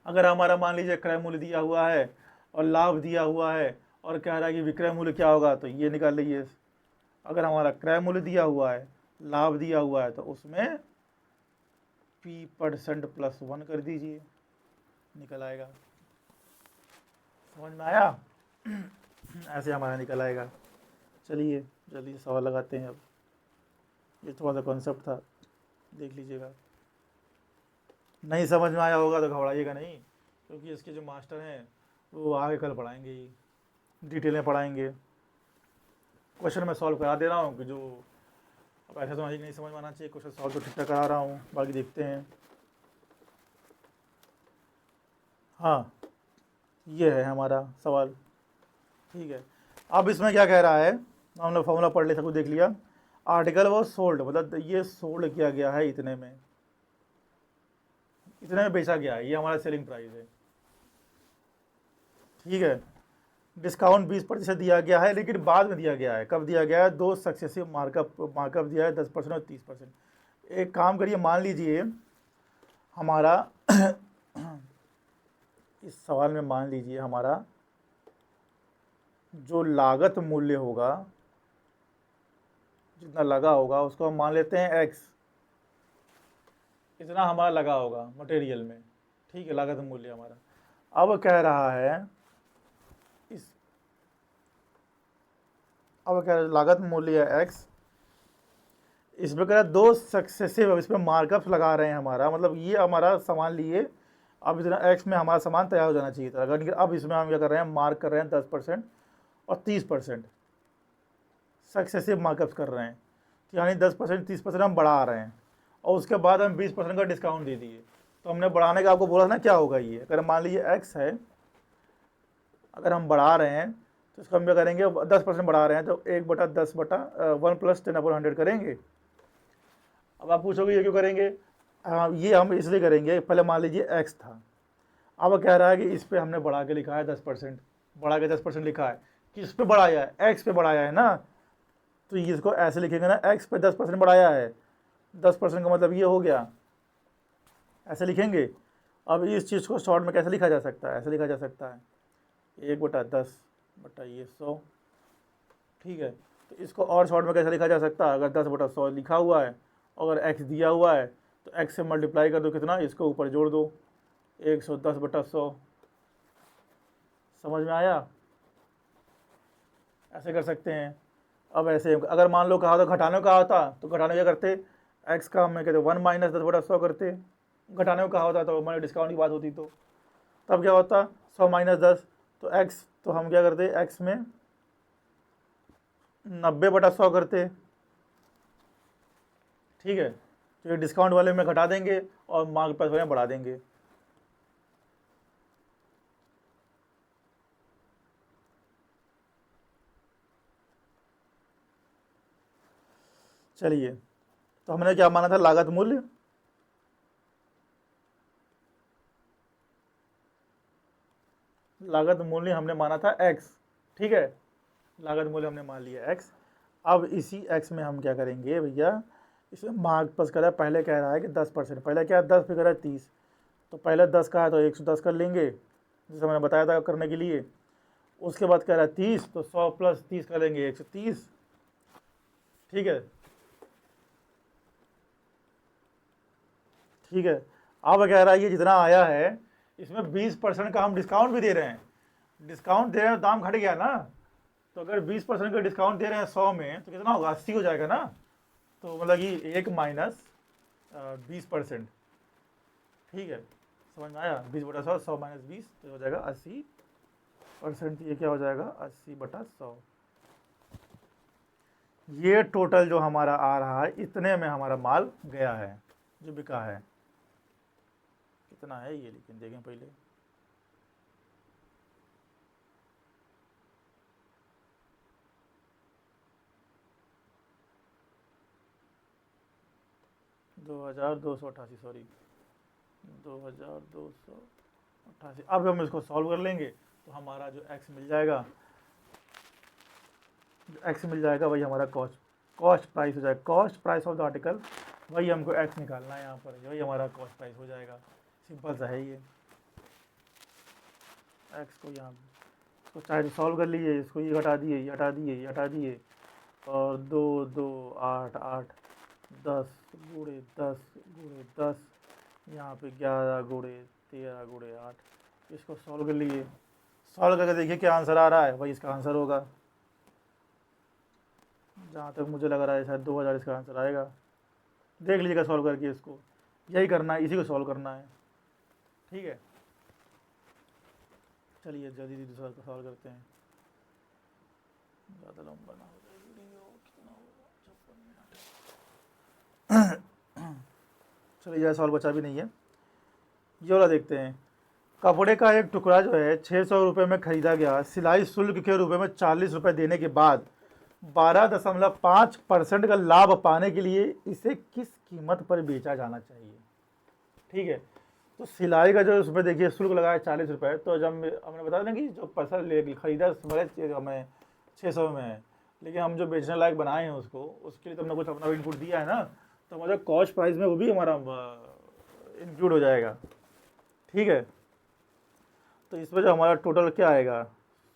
Speaker 1: अगर हमारा मान लीजिए क्रय मूल्य दिया हुआ है और लाभ दिया हुआ है और कह रहा है कि विक्रय मूल्य क्या होगा, तो ये निकाल लीजिए। अगर हमारा क्रय मूल्य दिया हुआ है, लाभ दिया हुआ है, तो उसमें P% +1 कर दीजिए, निकल आएगा। समझ में आया? ऐसे हमारा निकल आएगा। चलिए जल्दी से सवाल लगाते हैं। अब ये थोड़ा सा कॉन्सेप्ट था, देख लीजिएगा। नहीं समझ में आया होगा तो घबराइएगा नहीं, क्योंकि इसके जो मास्टर हैं वो आगे कल पढ़ाएंगे ही, डिटेल में पढ़ाएंगे। क्वेश्चन मैं सॉल्व करा दे रहा हूँ कि जो अब ऐसा तो नहीं समझ में आना चाहिए, क्वेश्चन सॉल्व तो ठीक ठाक करा रहा हूँ, बाकी देखते हैं। हाँ, ये है हमारा सवाल, ठीक है। अब इसमें क्या कह रहा है, हम लोग फॉर्मूला पढ़ ले, सब कुछ देख लिया। आर्टिकल वो सोल्ड, मतलब ये सोल्ड किया गया है इतने में, इतने में बेचा गया है, ये हमारा सेलिंग प्राइस है, ठीक है। डिस्काउंट 20% दिया गया है, लेकिन बाद में दिया गया है। कब दिया गया है, दो सक्सेसिव मार्कअप दिया है, 10% और 30%। एक काम करिए, मान लीजिए हमारा इस सवाल में मान लीजिए हमारा जो लागत मूल्य होगा, जितना लगा होगा उसको हम मान लेते हैं x, इतना हमारा लगा होगा मटेरियल में, ठीक है, लागत मूल्य हमारा। अब कह रहा है लागत मूल्य है x, इसमें कह रहा है दो सक्सेसिव, अब इसमें मार्कअप्स लगा रहे हैं हमारा, मतलब ये हमारा सामान लिए, अब इतना x में हमारा सामान तैयार हो जाना चाहिए था, अगर अब इसमें हम क्या कर रहे हैं, मार्क कर रहे हैं 10% और 30% सक्सेसिव मार्कअप्स कर रहे हैं, यानी 10% 30% हम बढ़ा रहे हैं, और उसके बाद हम 20% का डिस्काउंट दे दिए। तो हमने बढ़ाने का आपको बोला ना, क्या होगा ये, अगर मान लीजिए x है, अगर हम बढ़ा रहे हैं तो इसको हम क्या करेंगे, 10% बढ़ा रहे हैं तो 1/10/1 + 10/100 करेंगे। अब आप पूछोगे ये क्यों करेंगे, ये हम इसलिए करेंगे, पहले मान लीजिए x था, अब कह रहा है कि इस पर हमने बढ़ा के लिखा है 10%, बढ़ा के 10% लिखा है, किस पे बढ़ाया है, x पे बढ़ाया है ना, तो ये इसको ऐसे लिखेंगे ना, x पे 10% बढ़ाया है, 10% का मतलब ये हो गया, ऐसे लिखेंगे। अब इस चीज़ को शॉर्ट में कैसे लिखा जा सकता है, ऐसे लिखा जा सकता है 1/10/100, ठीक है। तो इसको और शॉर्ट में कैसे लिखा जा सकता है, अगर 10/100 लिखा हुआ है, अगर x दिया हुआ है तो x से मल्टीप्लाई कर दो, कितना, इसको ऊपर जोड़ दो, 110/100। समझ में आया? ऐसे कर सकते हैं। अब ऐसे अगर मान लो कहा तो घटाने को कहा होता तो घटाने क्या करते, x का हम कहते 1 - 10/100 करते, घटाने को कहा होता तो हमारे डिस्काउंट की बात होती, तो तब क्या होता 100 - 10, तो x, तो हम क्या करते, x में 90/100 करते, ठीक है। तो ये डिस्काउंट वाले में घटा देंगे और मार्क प्राइस वाले में बढ़ा देंगे। चलिए, तो हमने क्या माना था, लागत मूल्य, लागत मूल्य हमने माना था x, ठीक है, लागत मूल्य हमने मान लिया x। अब इसी x में हम क्या करेंगे भैया, इसमें मार्क पास करा, पहले कह रहा है कि 10%, पहले क्या 10 पे करा है 30, तो पहले 10 का है तो 110 कर लेंगे, जैसे मैंने बताया था करने के लिए। उसके बाद कह रहा है 30, तो 100 + 30 कर लेंगे 130, ठीक है, ठीक है। अब कह रहा है ये जितना आया है इसमें 20% का हम डिस्काउंट भी दे रहे हैं, डिस्काउंट दे रहे हैं, दाम घट गया ना, तो अगर 20% का डिस्काउंट दे रहे हैं 100 में तो कितना होगा, 80 हो जाएगा ना, तो मतलब कि 1 - 20%, ठीक है। समझ में आया, 20/100, 100 - 20 तो हो जाएगा 80%, ये क्या हो जाएगा 80/100, ये टोटल जो हमारा आ रहा है, इतने में हमारा माल गया है, जो बिका है। कितना है ये, लेकिन देखें पहले। $2288, सॉरी, 2288। अब हम इसको सॉल्व कर लेंगे तो हमारा जो एक्स मिल जाएगा, वही हमारा कॉस्ट प्राइस हो जाएगा। Cost price of the article, वही हमको एक्स निकालना है यहाँ पर, वही हमारा कॉस्ट प्राइस हो जाएगा। सिंपल सा है ये। एक्स को यहाँ इसको चाहे सॉल्व कर लीजिए, इसको ये हटा दिए, ये हटा दिए, ये हटा दिए, और 2 2 8 8 10 गुणे 10 गुणे 10, यहाँ पे 11 गुणे 13 गुणे 8। इसको सॉल्व कर लीजिए। सॉल्व करके देखिए क्या आंसर आ रहा है, वही इसका आंसर होगा। जहाँ तक मुझे लग रहा है शायद 2000 इसका आंसर आएगा। देख लीजिएगा सॉल्व करके, इसको यही करना है, इसी को सॉल्व करना है। ठीक है, चलिए जल्दी से दूसरा सॉल्व करते हैं, ज़्यादा लंबा ना हो जाए वीडियो। कितना होगा, 56 मिनट। चलिए ज़्यादा सॉल्व बचा भी नहीं है, ये वाला देखते हैं। कपड़े का एक टुकड़ा जो है 600 रुपये में ख़रीदा गया, सिलाई शुल्क के रूप में 40 रुपये देने के बाद 12.5% का लाभ पाने के लिए इसे किस कीमत पर बेचा जाना चाहिए। ठीक है, तो सिलाई का जो उसमें देखिए शुल्क लगा है 40 रुपये, तो जब हमने बता दें कि जो पैसा ले खरीदा भले हमें 600 में है, लेकिन हम जो बेचने लायक बनाए हैं उसको, उसके लिए तो हमने कुछ अपना इनपुट दिया है ना, तो हमारा कॉस्ट प्राइस में वो भी हमारा इंक्लूड हो जाएगा। ठीक है, तो इसमें जो हमारा टोटल क्या आएगा,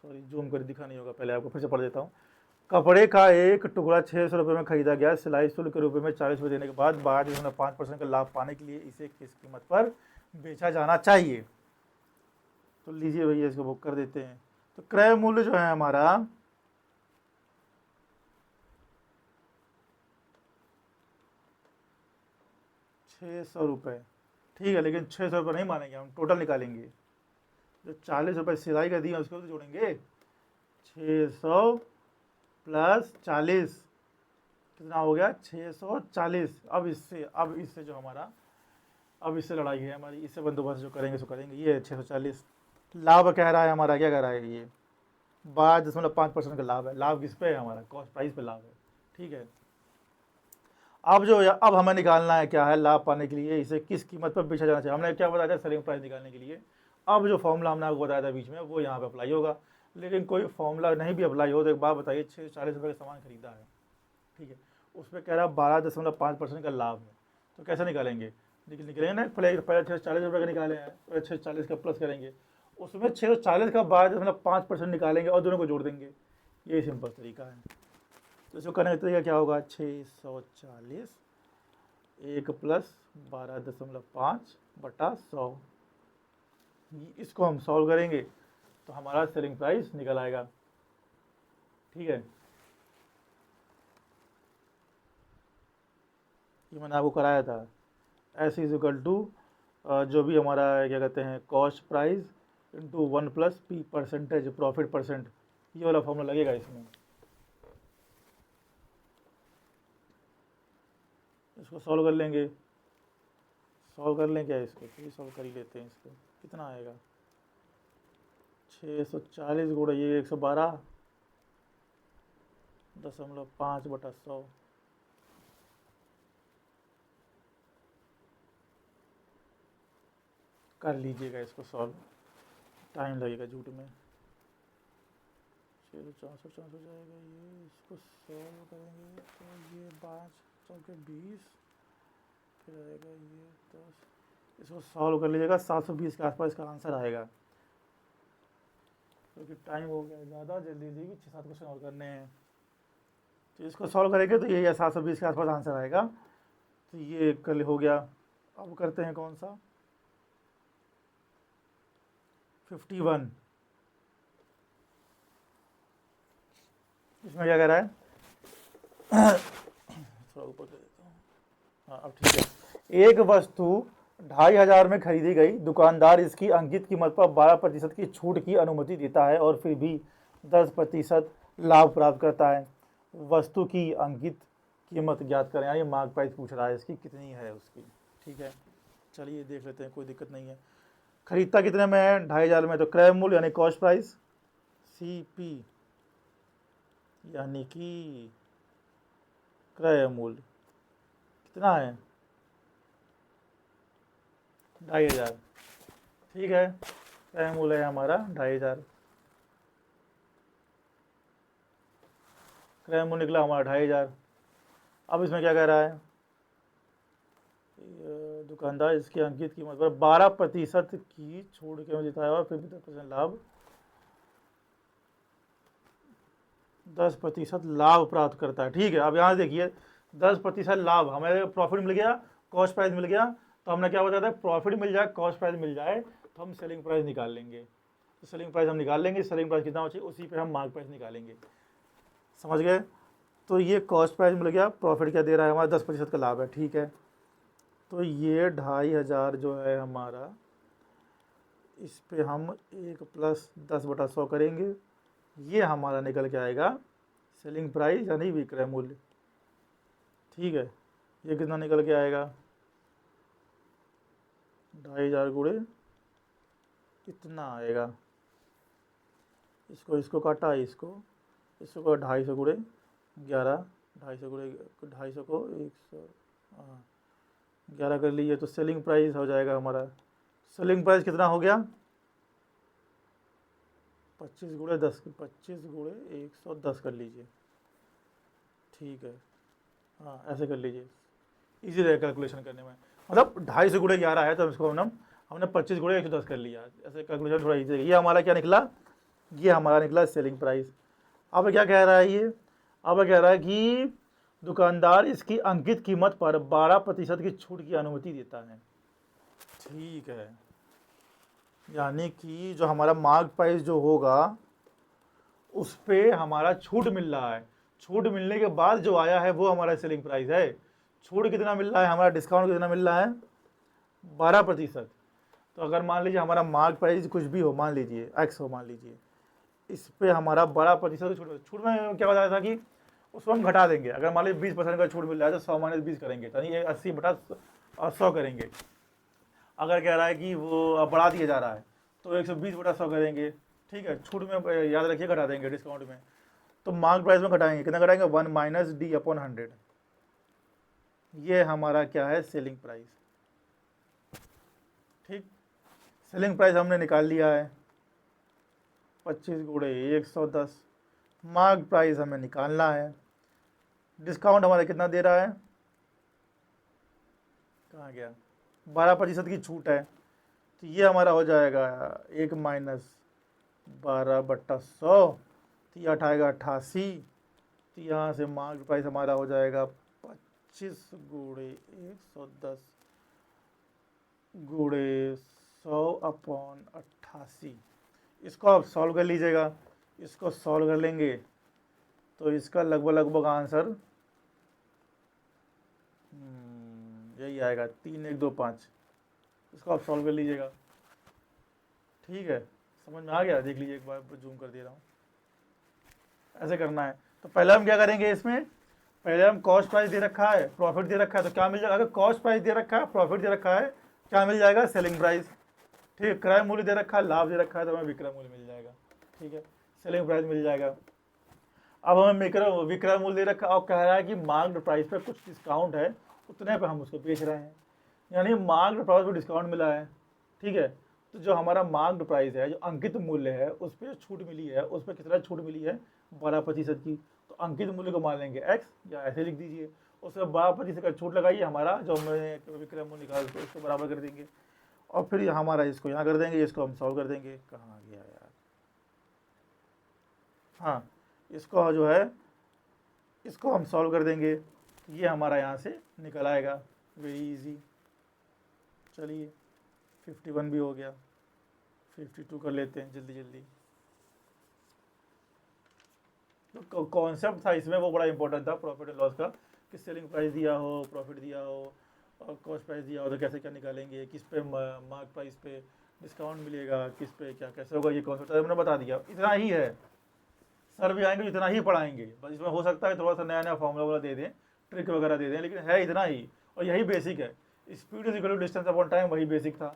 Speaker 1: सॉरी जूम कर दिखा नहीं होगा, पहले आपको फिर से पढ़ देता हूँ। कपड़े का एक टुकड़ा 600 रुपये में खरीदा गया, सिलाई शुल्क के रूप में 40 रुपये देने के बाद 5% का लाभ पाने के लिए इसे किस कीमत पर बेचा जाना चाहिए। तो लीजिए भैया, इसको बुक कर देते हैं। तो क्रय मूल्य जो है हमारा 600 रुपये। ठीक है, लेकिन 600 रुपये नहीं मानेंगे, हम टोटल निकालेंगे। जो 40 रुपये सिलाई का दिए उसको तो जोड़ेंगे, 600 प्लस 40 कितना हो गया, 640। अब इससे जो हमारा, अब इससे लड़ाई है हमारी, इससे बंदोबस्त जो करेंगे सो करेंगे। ये 640 लाभ कह रहा है हमारा, क्या कह रहा है ये, 12.5% का लाभ है। लाभ किस पे है हमारा, कॉस्ट प्राइस पे लाभ है। ठीक है, अब हमें निकालना है क्या है, लाभ पाने के लिए इसे किस कीमत पर बेचा जाना चाहिए। हमने क्या बताया था, सेलिंग प्राइस निकालने के लिए। अब जो फॉर्मूला हमने आपको बताया था बीच में, वो यहाँ पे अप्लाई होगा। लेकिन कोई फॉर्मूला नहीं भी अप्लाई हो तो एक बात बताइए, 640 रुपये का सामान खरीदा है, ठीक है, उसमें कह रहा है 12.5% का लाभ है, तो कैसे निकालेंगे, निकलेंगे ना, पहले 640 रुपये का निकाले हैं, पहले 640 का प्लस करेंगे, उसमें 640 का 12.5% निकालेंगे और दोनों को जोड़ देंगे। ये सिंपल तरीका है। तो इसको करने का तरीका क्या होगा, 640 1 प्लस 12.5/100, इसको हम सॉल्व करेंगे तो हमारा सेलिंग प्राइस निकल आएगा। ठीक है, ये मैंने आपको कराया था। S इज इक्वल टू जो भी हमारा क्या कहते हैं, cost price into 1 plus P percentage profit percent, ये वाला फॉर्मूला लगेगा इसमें। इसको सॉल्व कर लेंगे, इसको तो सॉल्व कर ही लेते हैं। इसको कितना आएगा, 640 गुणा ये 112.5/100, कर लीजिएगा इसको सॉल्व, टाइम लगेगा झूठ में। 664 हो जाएगा ये, इसको सॉल्व करेंगे तो ये 5 चौके 20, फिर आएगा ये 10, इसको सॉल्व कर लीजिएगा, 720 के आसपास इसका आंसर आएगा। क्योंकि टाइम हो गया ज़्यादा, जल्दी भी 6-7 क्वेश्चन और करने हैं, तो इसको सॉल्व करेंगे तो ये 720 के आसपास आंसर आएगा। तो ये कल हो गया। अब करते हैं कौन सा, 51। इसमें क्या कह रहा है, थोड़ा ऊपर कर देता हूँ, हाँ अब ठीक है। एक वस्तु 2500 में खरीदी गई, दुकानदार इसकी अंकित कीमत पर 12% की छूट की अनुमति देता है और फिर भी 10% लाभ प्राप्त करता है। वस्तु की अंकित कीमत ज्ञात करें। ये मार्क प्राइस पूछ रहा है, इसकी कितनी है उसकी। ठीक है, चलिए देख लेते हैं, कोई दिक्कत नहीं है। खरीदता कितने में है? 2500 में। तो क्रय मूल्य यानी कॉस्ट प्राइस, CP यानी कि क्रय मूल्य कितना है? 2500। ठीक है, क्रय मूल्य है हमारा 2500। क्रय मूल्य निकला हमारा 2500। अब इसमें क्या कह रहा है? दुकानदार इसकी अंकित कीमत पर 12% की छूट के जिताया और फिर भी 10% लाभ, 10% लाभ प्राप्त करता है। ठीक है, अब यहाँ देखिए 10% लाभ, हमें प्रॉफिट मिल गया, कॉस्ट प्राइस मिल गया, तो हमने क्या बताया था? प्रॉफिट मिल जाए, कॉस्ट प्राइस मिल जाए तो हम सेलिंग प्राइस निकाल लेंगे। तो सेलिंग प्राइस हम निकाल लेंगे, सेलिंग प्राइस कितना हो चाहिए उसी पे हम मार्क प्राइस निकालेंगे। समझ गए? तो ये कॉस्ट प्राइस मिल गया, प्रॉफिट क्या दे रहा है हमारा? 10% का लाभ है। ठीक है, तो ये 2500 जो है हमारा, इस पे हम 1 + 10/100 करेंगे, ये हमारा निकल के आएगा सेलिंग प्राइस यानी विक्रय मूल्य। ठीक है, ये कितना निकल के आएगा? 2500 गुणे कितना आएगा? इसको काटा, इसको 250 गुणे 11, 250 गुणे 250 को 100, हाँ 11 कर लीजिए, तो सेलिंग प्राइस हो जाएगा हमारा। सेलिंग प्राइस कितना हो गया? 25 गुणे 10, 25 गुणे 110 कर लीजिए। ठीक है, हाँ ऐसे कर लीजिए, इजी रहेगा कैलकुलेशन करने में। मतलब 250 गुणे 11 है, तो इसको हमने 25 गुणे 110 कर लिया, ऐसे कैलकुलेशन थोड़ा इजी है। ये हमारा क्या निकला? ये हमारा निकला सेलिंग प्राइस। अब क्या कह रहा है ये? अब कह रहा है कि दुकानदार इसकी अंकित कीमत पर 12% की छूट की अनुमति देता है। ठीक है, यानी कि जो हमारा मार्क प्राइस जो होगा उस पे हमारा छूट मिल रहा है। छूट मिलने के बाद जो आया है वो हमारा सेलिंग प्राइस है। छूट कितना मिल रहा है हमारा? डिस्काउंट कितना मिल रहा है? 12%। तो अगर मान लीजिए हमारा मार्क प्राइस कुछ भी हो, मान लीजिए X हो, मान लीजिए, इस पे हमारा 12% छूट। छूट में क्या बताया था कि उसको हम घटा देंगे। अगर मान लीजिए 20% का छूट मिल रहा है तो 100 - 20 करेंगे, यानी ये 80/100 करेंगे। अगर कह रहा है कि वो बढ़ा दिया जा रहा है तो 120/100 करेंगे। ठीक है, छूट में याद रखिए घटा देंगे, डिस्काउंट में। तो मार्क प्राइस में घटाएंगे, कितना घटाएंगे? 1 - D/100। ये हमारा क्या है? Selling price. ठीक, सेलिंग प्राइस हमने निकाल लिया है, 25 गुणे 110। मार्क प्राइस हमें निकालना है। डिस्काउंट हमारा कितना दे रहा है? कहाँ गया? 12% की छूट है, तो ये हमारा हो जाएगा 1 - 12/100, तो ये हटाएगा 88। तो यहाँ से मार्क प्राइस हमारा हो जाएगा 25 गुणे 110 गुणे 100/88। इसको आप सॉल्व कर लीजिएगा। इसको सॉल्व कर लेंगे तो इसका लगभग आंसर यही आएगा, 3125। इसको आप सॉल्व कर लीजिएगा। ठीक है, समझ में आ गया? देख लीजिए, एक बार जूम कर दे रहा हूँ। ऐसे करना है। तो पहले हम क्या करेंगे? इसमें पहले हम कॉस्ट प्राइस दे रखा है, प्रॉफिट दे रखा है, तो क्या मिल जाएगा? अगर कॉस्ट प्राइस दे रखा है, प्रॉफिट दे रखा है, क्या मिल जाएगा? Selling price. ठीक है, क्रय मूल्य दे रखा है, लाभ दे रखा है, तो हमें विक्रय मूल्य मिल जाएगा। ठीक है, सेलिंग प्राइस मिल जाएगा। अब हमें विक्रय मूल्य दे रखा है और कह रहा है कि मार्क्ड प्राइस पर कुछ डिस्काउंट है, उतने पर हम उसको बेच रहे हैं, यानी मार्क्ड प्राइस पर डिस्काउंट मिला है। ठीक है, तो जो हमारा मार्क्ड प्राइस है, जो अंकित मूल्य है, उस पर छूट मिली है, उस पर कितना छूट मिली है? 12% की। तो अंकित मूल्य को मान लेंगे x, या ऐसे लिख दीजिए, उसमें 12% का छूट लगाइए, हमारा जो हमने विक्रय मूल्य निकाल तो उसको बराबर कर देंगे, और फिर हमारा इसको यहाँ कर देंगे, इसको हम सॉल्व कर देंगे। कहाँ गया यार? हाँ, इसको जो है इसको हम सॉल्व कर देंगे, ये हमारा यहाँ से निकल आएगा, वेरी इजी। चलिए 51 भी हो गया, 52 कर लेते हैं जल्दी जल्दी। तो कॉन्सेप्ट था इसमें वो बड़ा इंपॉर्टेंट था, प्रॉफिट एंड लॉस का, कि सेलिंग प्राइस दिया हो, प्रॉफिट दिया हो और कॉस्ट प्राइस दिया हो तो कैसे क्या निकालेंगे, किस पे मार्क प्राइस पे डिस्काउंट मिलेगा, किस पे क्या कैसे होगा, ये कॉन्सेप्ट हमने बता दिया। इतना ही है, सर भी आएंगे इतना ही पढ़ाएंगे, बस इसमें हो सकता है थोड़ा सा नया नया फॉर्मूला वगैरह दे दें, ट्रिक वगैरह दे दें, लेकिन है इतना ही, और यही बेसिक है। Speed is equal to distance upon time, वही बेसिक था।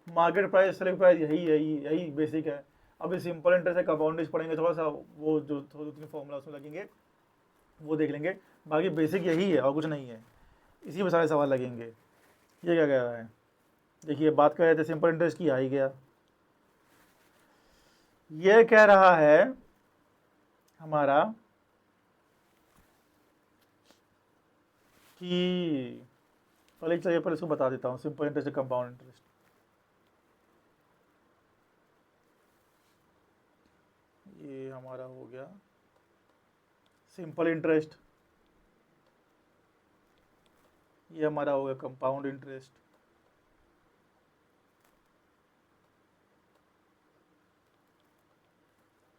Speaker 1: मार्केट प्राइस, सेलिंग प्राइस, यही बेसिक है। अभी सिंपल इंटरेस्ट है, कंपाउंड इंटरेस्ट पढ़ेंगे, थोड़ा सा वो जो थोड़े तीन फॉर्मूला उसमें लगेंगे वो देख लेंगे, बाकी बेसिक यही है और कुछ नहीं है, इसी में सारे सवाल लगेंगे। ये क्या कह रहा है, देखिए बात कर रहे थे सिंपल इंटरेस्ट की, आ ही गया। ये कह रहा है हमारा कि पहले चलिए पहले इसको बता देता हूँ, सिंपल इंटरेस्ट कंपाउंड इंटरेस्ट। ये हमारा हो गया सिंपल इंटरेस्ट, ये हमारा हो गया कंपाउंड इंटरेस्ट।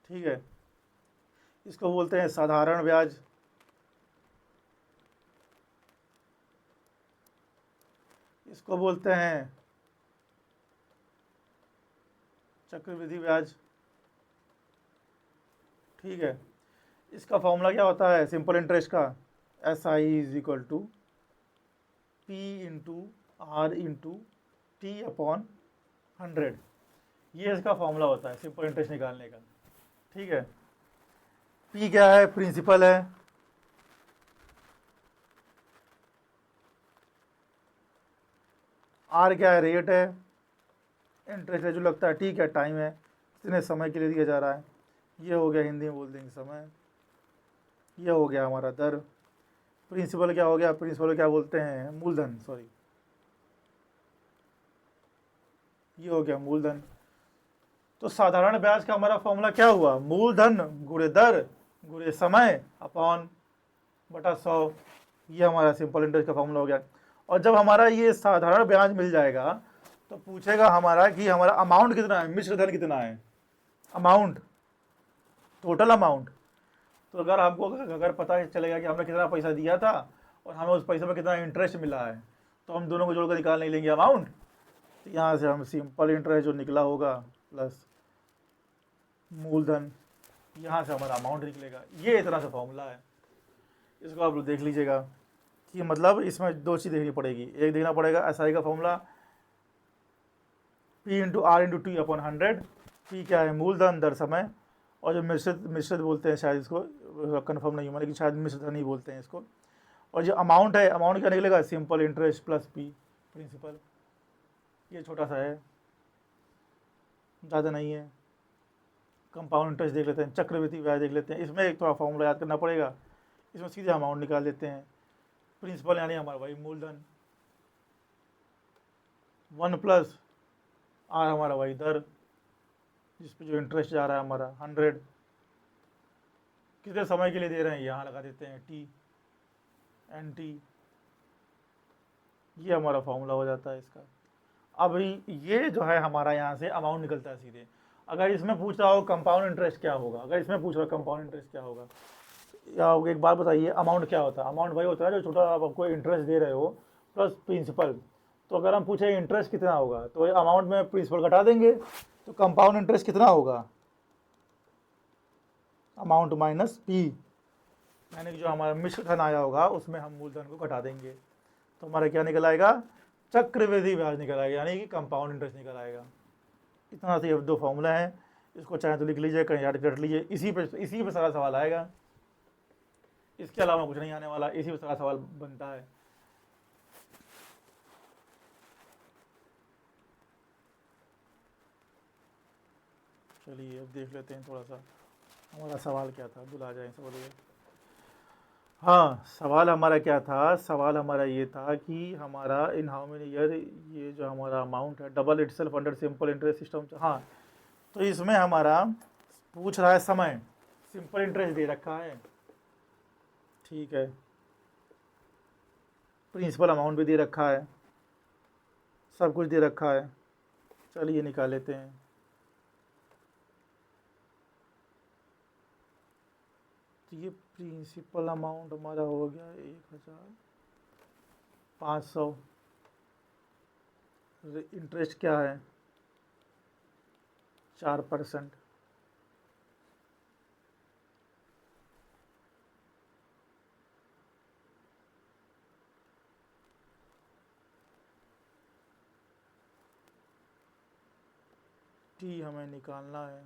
Speaker 1: ठीक है, इसको बोलते हैं साधारण ब्याज, इसको बोलते हैं चक्रवृद्धि ब्याज। ठीक है, इसका फॉर्मूला क्या होता है सिंपल इंटरेस्ट का, S I is equal to P into R into T upon 100, ये इसका फॉर्मूला होता है सिंपल इंटरेस्ट निकालने का। ठीक है, पी क्या है, प्रिंसिपल है, आर क्या है, रेट है, इंटरेस्ट है जो लगता है, ठीक है टाइम है, कितने समय के लिए दिया जा रहा है, ये हो गया हिंदी में बोल देंगे समय, ये हो गया हमारा दर। प्रिंसिपल क्या हो गया, प्रिंसिपल क्या बोलते हैं मूलधन, सॉरी ये हो गया मूलधन। तो साधारण ब्याज का हमारा फॉर्मूला क्या हुआ, मूलधन गुणे दर गुणे समय अपॉन बटा 100, ये हमारा सिंपल इंटरेस्ट का फॉर्मूला हो गया। और जब हमारा ये साधारण ब्याज मिल जाएगा तो पूछेगा हमारा कि हमारा अमाउंट कितना है, मिश्र धन कितना है, अमाउंट, टोटल अमाउंट। तो अगर हमको अगर पता चलेगा कि हमने कितना पैसा दिया था और हमें उस पैसे में कितना इंटरेस्ट मिला है, तो हम दोनों को जोड़कर निकाल नहीं लेंगे अमाउंट। तो यहाँ से हम सिंपल इंटरेस्ट जो निकला होगा प्लस मूलधन, यहाँ से हमारा अमाउंट निकलेगा। ये इतना सा फॉर्मूला है, इसको आप लोग देख लीजिएगा कि मतलब इसमें दो चीज़ देखनी पड़ेगी, एक देखना पड़ेगा एस आई का formula P into R into T upon 100, P क्या है मूलधन दर समय, और जो मिश्रित मिश्रित बोलते हैं शायद इसको, कंफर्म नहीं हुआ लेकिन शायद मिश्रित धन ही बोलते हैं इसको। और जो अमाउंट है, अमाउंट क्या निकलेगा, simple interest plus P principal, ये छोटा सा है ज़्यादा नहीं है। कंपाउंड इंटरेस्ट देख लेते हैं, चक्रवृद्धि ब्याज देख लेते हैं, इसमें एक थोड़ा फॉर्मूला याद करना पड़ेगा, इसमें सीधे अमाउंट निकाल देते हैं। प्रिंसिपल यानी हमारा भाई मूलधन, 1 प्लस आर हमारा भाई दर, जिस पे जो इंटरेस्ट जा रहा है हमारा 100, कितने समय के लिए दे रहे हैं यहाँ लगा देते हैं टी एन टी, ये हमारा फॉर्मूला हो जाता है इसका। अब ये जो है हमारा यहाँ से अमाउंट निकलता है सीधे। अगर इसमें पूछ रहा हो कंपाउंड इंटरेस्ट क्या होगा, अगर इसमें पूछ रहा हो कंपाउंड इंटरेस्ट क्या होगा, या एक बात बताइए अमाउंट क्या होता है, अमाउंट वही होता है जो छोटा आप आपको इंटरेस्ट दे रहे हो प्लस प्रिंसिपल। तो अगर हम पूछे इंटरेस्ट कितना होगा तो अमाउंट में प्रिंसिपल घटा देंगे, तो कंपाउंड इंटरेस्ट कितना होगा, अमाउंट माइनस पी, यानी कि जो हमारा मिश्र धन आया होगा उसमें हम मूलधन को घटा देंगे, तो हमारा क्या निकल आएगा, चक्रवृद्धि ब्याज निकल आएगा, यानी कि कंपाउंड इंटरेस्ट निकल आएगा। इतना से ये दो फॉर्मूला है, इसको चाहे तो लिख लीजिए, कहीं याद कर लीजिए, इसी पे सारा सवाल आएगा, इसके अलावा कुछ नहीं आने वाला, इसी पे सारा सवाल बनता है। चलिए अब देख लेते हैं थोड़ा सा हमारा सवाल क्या था, भुला जाए सब लोग। हाँ, सवाल हमारा क्या था, सवाल हमारा ये था कि हमारा इन हाउ मेनी ईयर, ये जो हमारा अमाउंट है double itself under simple interest system, हाँ तो इसमें हमारा पूछ रहा है समय, सिंपल इंटरेस्ट दे रखा है, ठीक है, प्रिंसिपल अमाउंट भी दे रखा है, सब कुछ दे रखा है। चलिए निकाल लेते हैं। तो ये प्रिंसिपल अमाउंट हमारा हो गया 1500, इंटरेस्ट क्या है 4%, टी हमें निकालना है।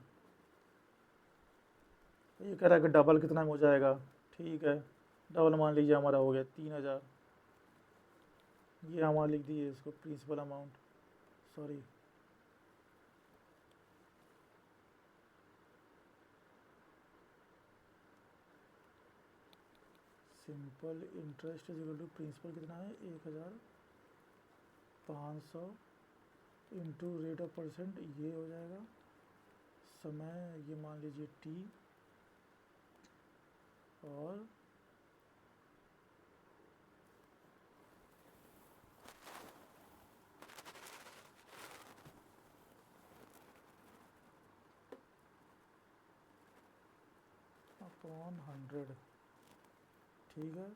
Speaker 1: ये कह रहा है कि डबल कितना में हो जाएगा। ठीक है, डबल मान लीजिए हमारा हो गया 3000। ये हमारा लिख दिए इसको principal amount, sorry simple interest is equal to principal कितना है 1500 इंटू रेट ऑफ परसेंट, ये हो जाएगा समय, ये मान लीजिए टी, और अपॉन 100। ठीक है,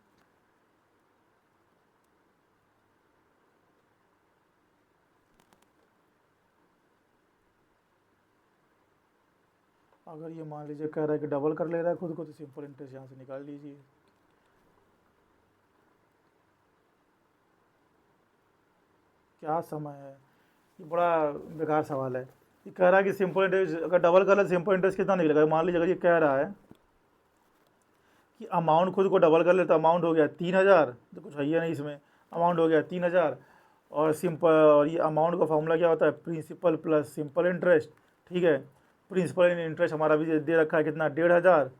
Speaker 1: अगर ये मान लीजिए कह रहा है कि डबल कर ले रहा है खुद को, तो सिंपल इंटरेस्ट यहाँ से निकाल लीजिए। क्या समय है, ये बड़ा बेकार सवाल है। ये कह रहा है कि सिंपल इंटरेस्ट अगर डबल कर ले सिंपल इंटरेस्ट कितना निकलेगा। मान लीजिए अगर ये कह रहा है कि अमाउंट खुद को डबल कर ले तो अमाउंट हो गया 3000, तो कुछ है ही नहीं इसमें, अमाउंट हो गया 3000। और सिंपल, और ये अमाउंट का फॉर्मूला क्या होता है, प्रिंसिपल प्लस सिंपल इंटरेस्ट। ठीक है, प्रिंसिपल इंटरेस्ट हमारा भी दे रखा है कितना 1500,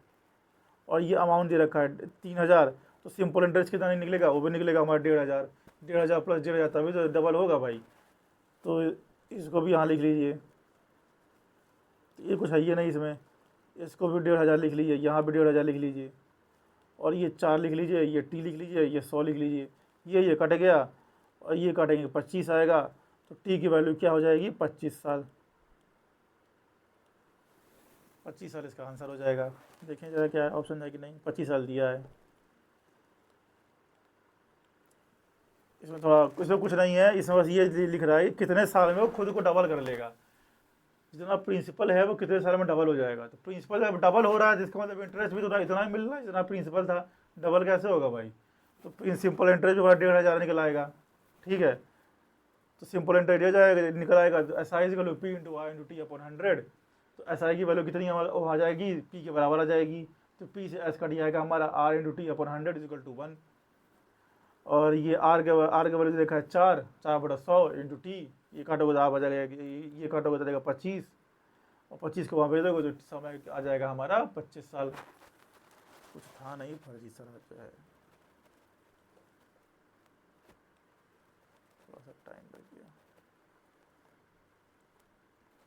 Speaker 1: और ये अमाउंट दे रखा है 3000, तो सिंपल इंटरेस्ट कितना नहीं निकलेगा, वो भी निकलेगा हमारा 1500। 1500 प्लस 1500 तभी तो डबल होगा भाई। तो इसको भी यहाँ लिख लीजिए, ये कुछ है ही नहीं इसमें, इसको भी 1500 लिख लीजिए, यहाँ भी 1500 लिख लीजिए, और ये 4 लिख लीजिए, ये टी लिख लीजिए, ये 100 लिख लीजिए। ये कट गया, और ये काटेंगे 25 आएगा, तो टी की वैल्यू क्या हो जाएगी 25 साल। 25 साल इसका आंसर हो जाएगा। देखें जरा क्या ऑप्शन है कि नहीं, 25 साल दिया है। इसमें थोड़ा, इसमें कुछ नहीं है, इसमें बस ये लिख रहा है कितने साल में वो खुद को डबल कर लेगा। जितना प्रिंसिपल है वो कितने साल में डबल हो जाएगा। तो प्रिंसिपल जब डबल हो रहा है जिसका मतलब इंटरेस्ट भी तो इतना ही मिल रहा है जितना प्रिंसिपल था, डबल कैसे होगा भाई। तो सिंपल इंटरेस्ट जो है 1500 निकल आएगा। ठीक है, तो सिंपल इंटरेस्ट ये जाएगा निकल आएगा, तो S I equal to P into Y into T upon 100। तो एस आई की वैल्यू कितनी आ जाएगी, पी के बराबर आ जाएगी। तो पी से एस कट जाएगा हमारा R into T upon 100 equal to 1। और ये आर के वैल्यू देखा है 4/100 इंटू टी, ये काटोगे तो आप आ जाएगा, ये काटोगे तो जाएगा 25, और 25 को वहाँ भेज दोगे तो समय आ जाएगा हमारा 25 साल। कुछ था नहीं, फर्जी सर पे है, थोड़ा सा टाइम लग गया।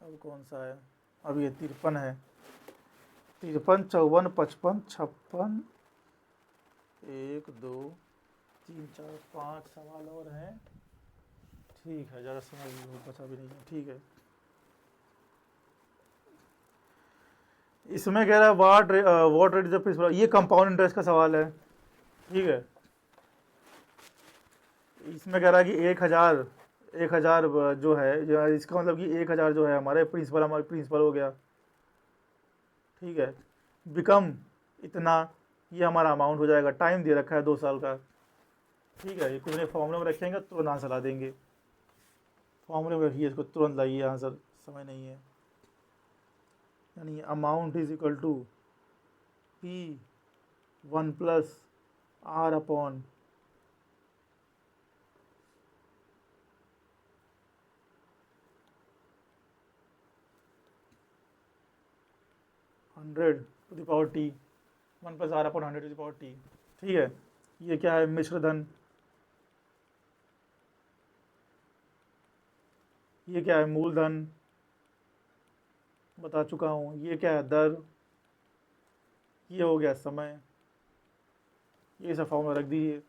Speaker 1: अब कौन सा है, अब ये 53 है, 53, 54, 55, 56, 1 2 3 4 5 सवाल और हैं। ठीक है, ज़्यादा समय भी बचा भी नहीं है। ठीक है, इसमें कह रहा है what rate is the principal, ये कंपाउंड इंटरेस्ट का सवाल है। ठीक है, इसमें कह रहा है कि 1000 जो है, इसका मतलब कि 1000 जो है हमारे प्रिंसिपल हो गया। ठीक है, बिकम इतना, ये हमारा अमाउंट हो जाएगा। टाइम दे रखा है 2 साल का। ठीक है, ये कुछ नहीं, फॉर्मूले में रखेंगे तुरंत आंसर ला देंगे। फॉर्मूले में रखिए इसको, तुरंत लाइए आंसर, समय नहीं है। यानी amount is equal to P1 plus R upon 100 to the power T, 1 plus R upon 100 to the power T. ठीक है, ये क्या है, मिश्र धन। ये क्या है, मूलधन, बता चुका हूँ। ये क्या है, दर। ये हो गया समय। ये सब फॉर्मूला रख दीजिए।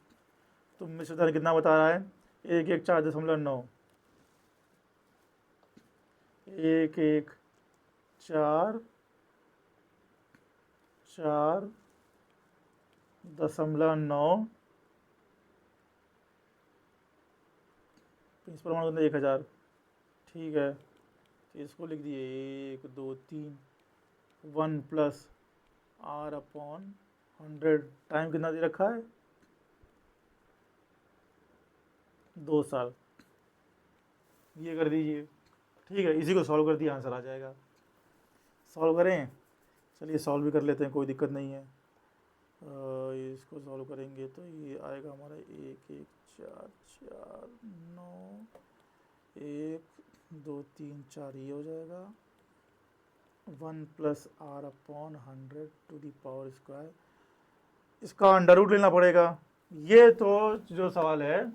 Speaker 1: तो मिश्र धन कितना बता रहा है, 114.9, 114.9, प्रिंसिपल अमाउंट 1000। ठीक है, तो इसको लिख दिए 1 2 3, 1 प्लस R अपॉन 100। टाइम कितना दे रखा है, 2 साल। ये कर दीजिए। ठीक है, इसी को सॉल्व कर दिया आंसर आ जाएगा। सॉल्व करें, चलिए सॉल्व भी कर लेते हैं, कोई दिक्कत नहीं है। इसको सॉल्व करेंगे तो ये आएगा हमारा 1 1 4 4 9 1 2 3 4, ये हो जाएगा 1 + r/100⁻²। इसका अंडर रूट लेना पड़ेगा। ये तो जो सवाल है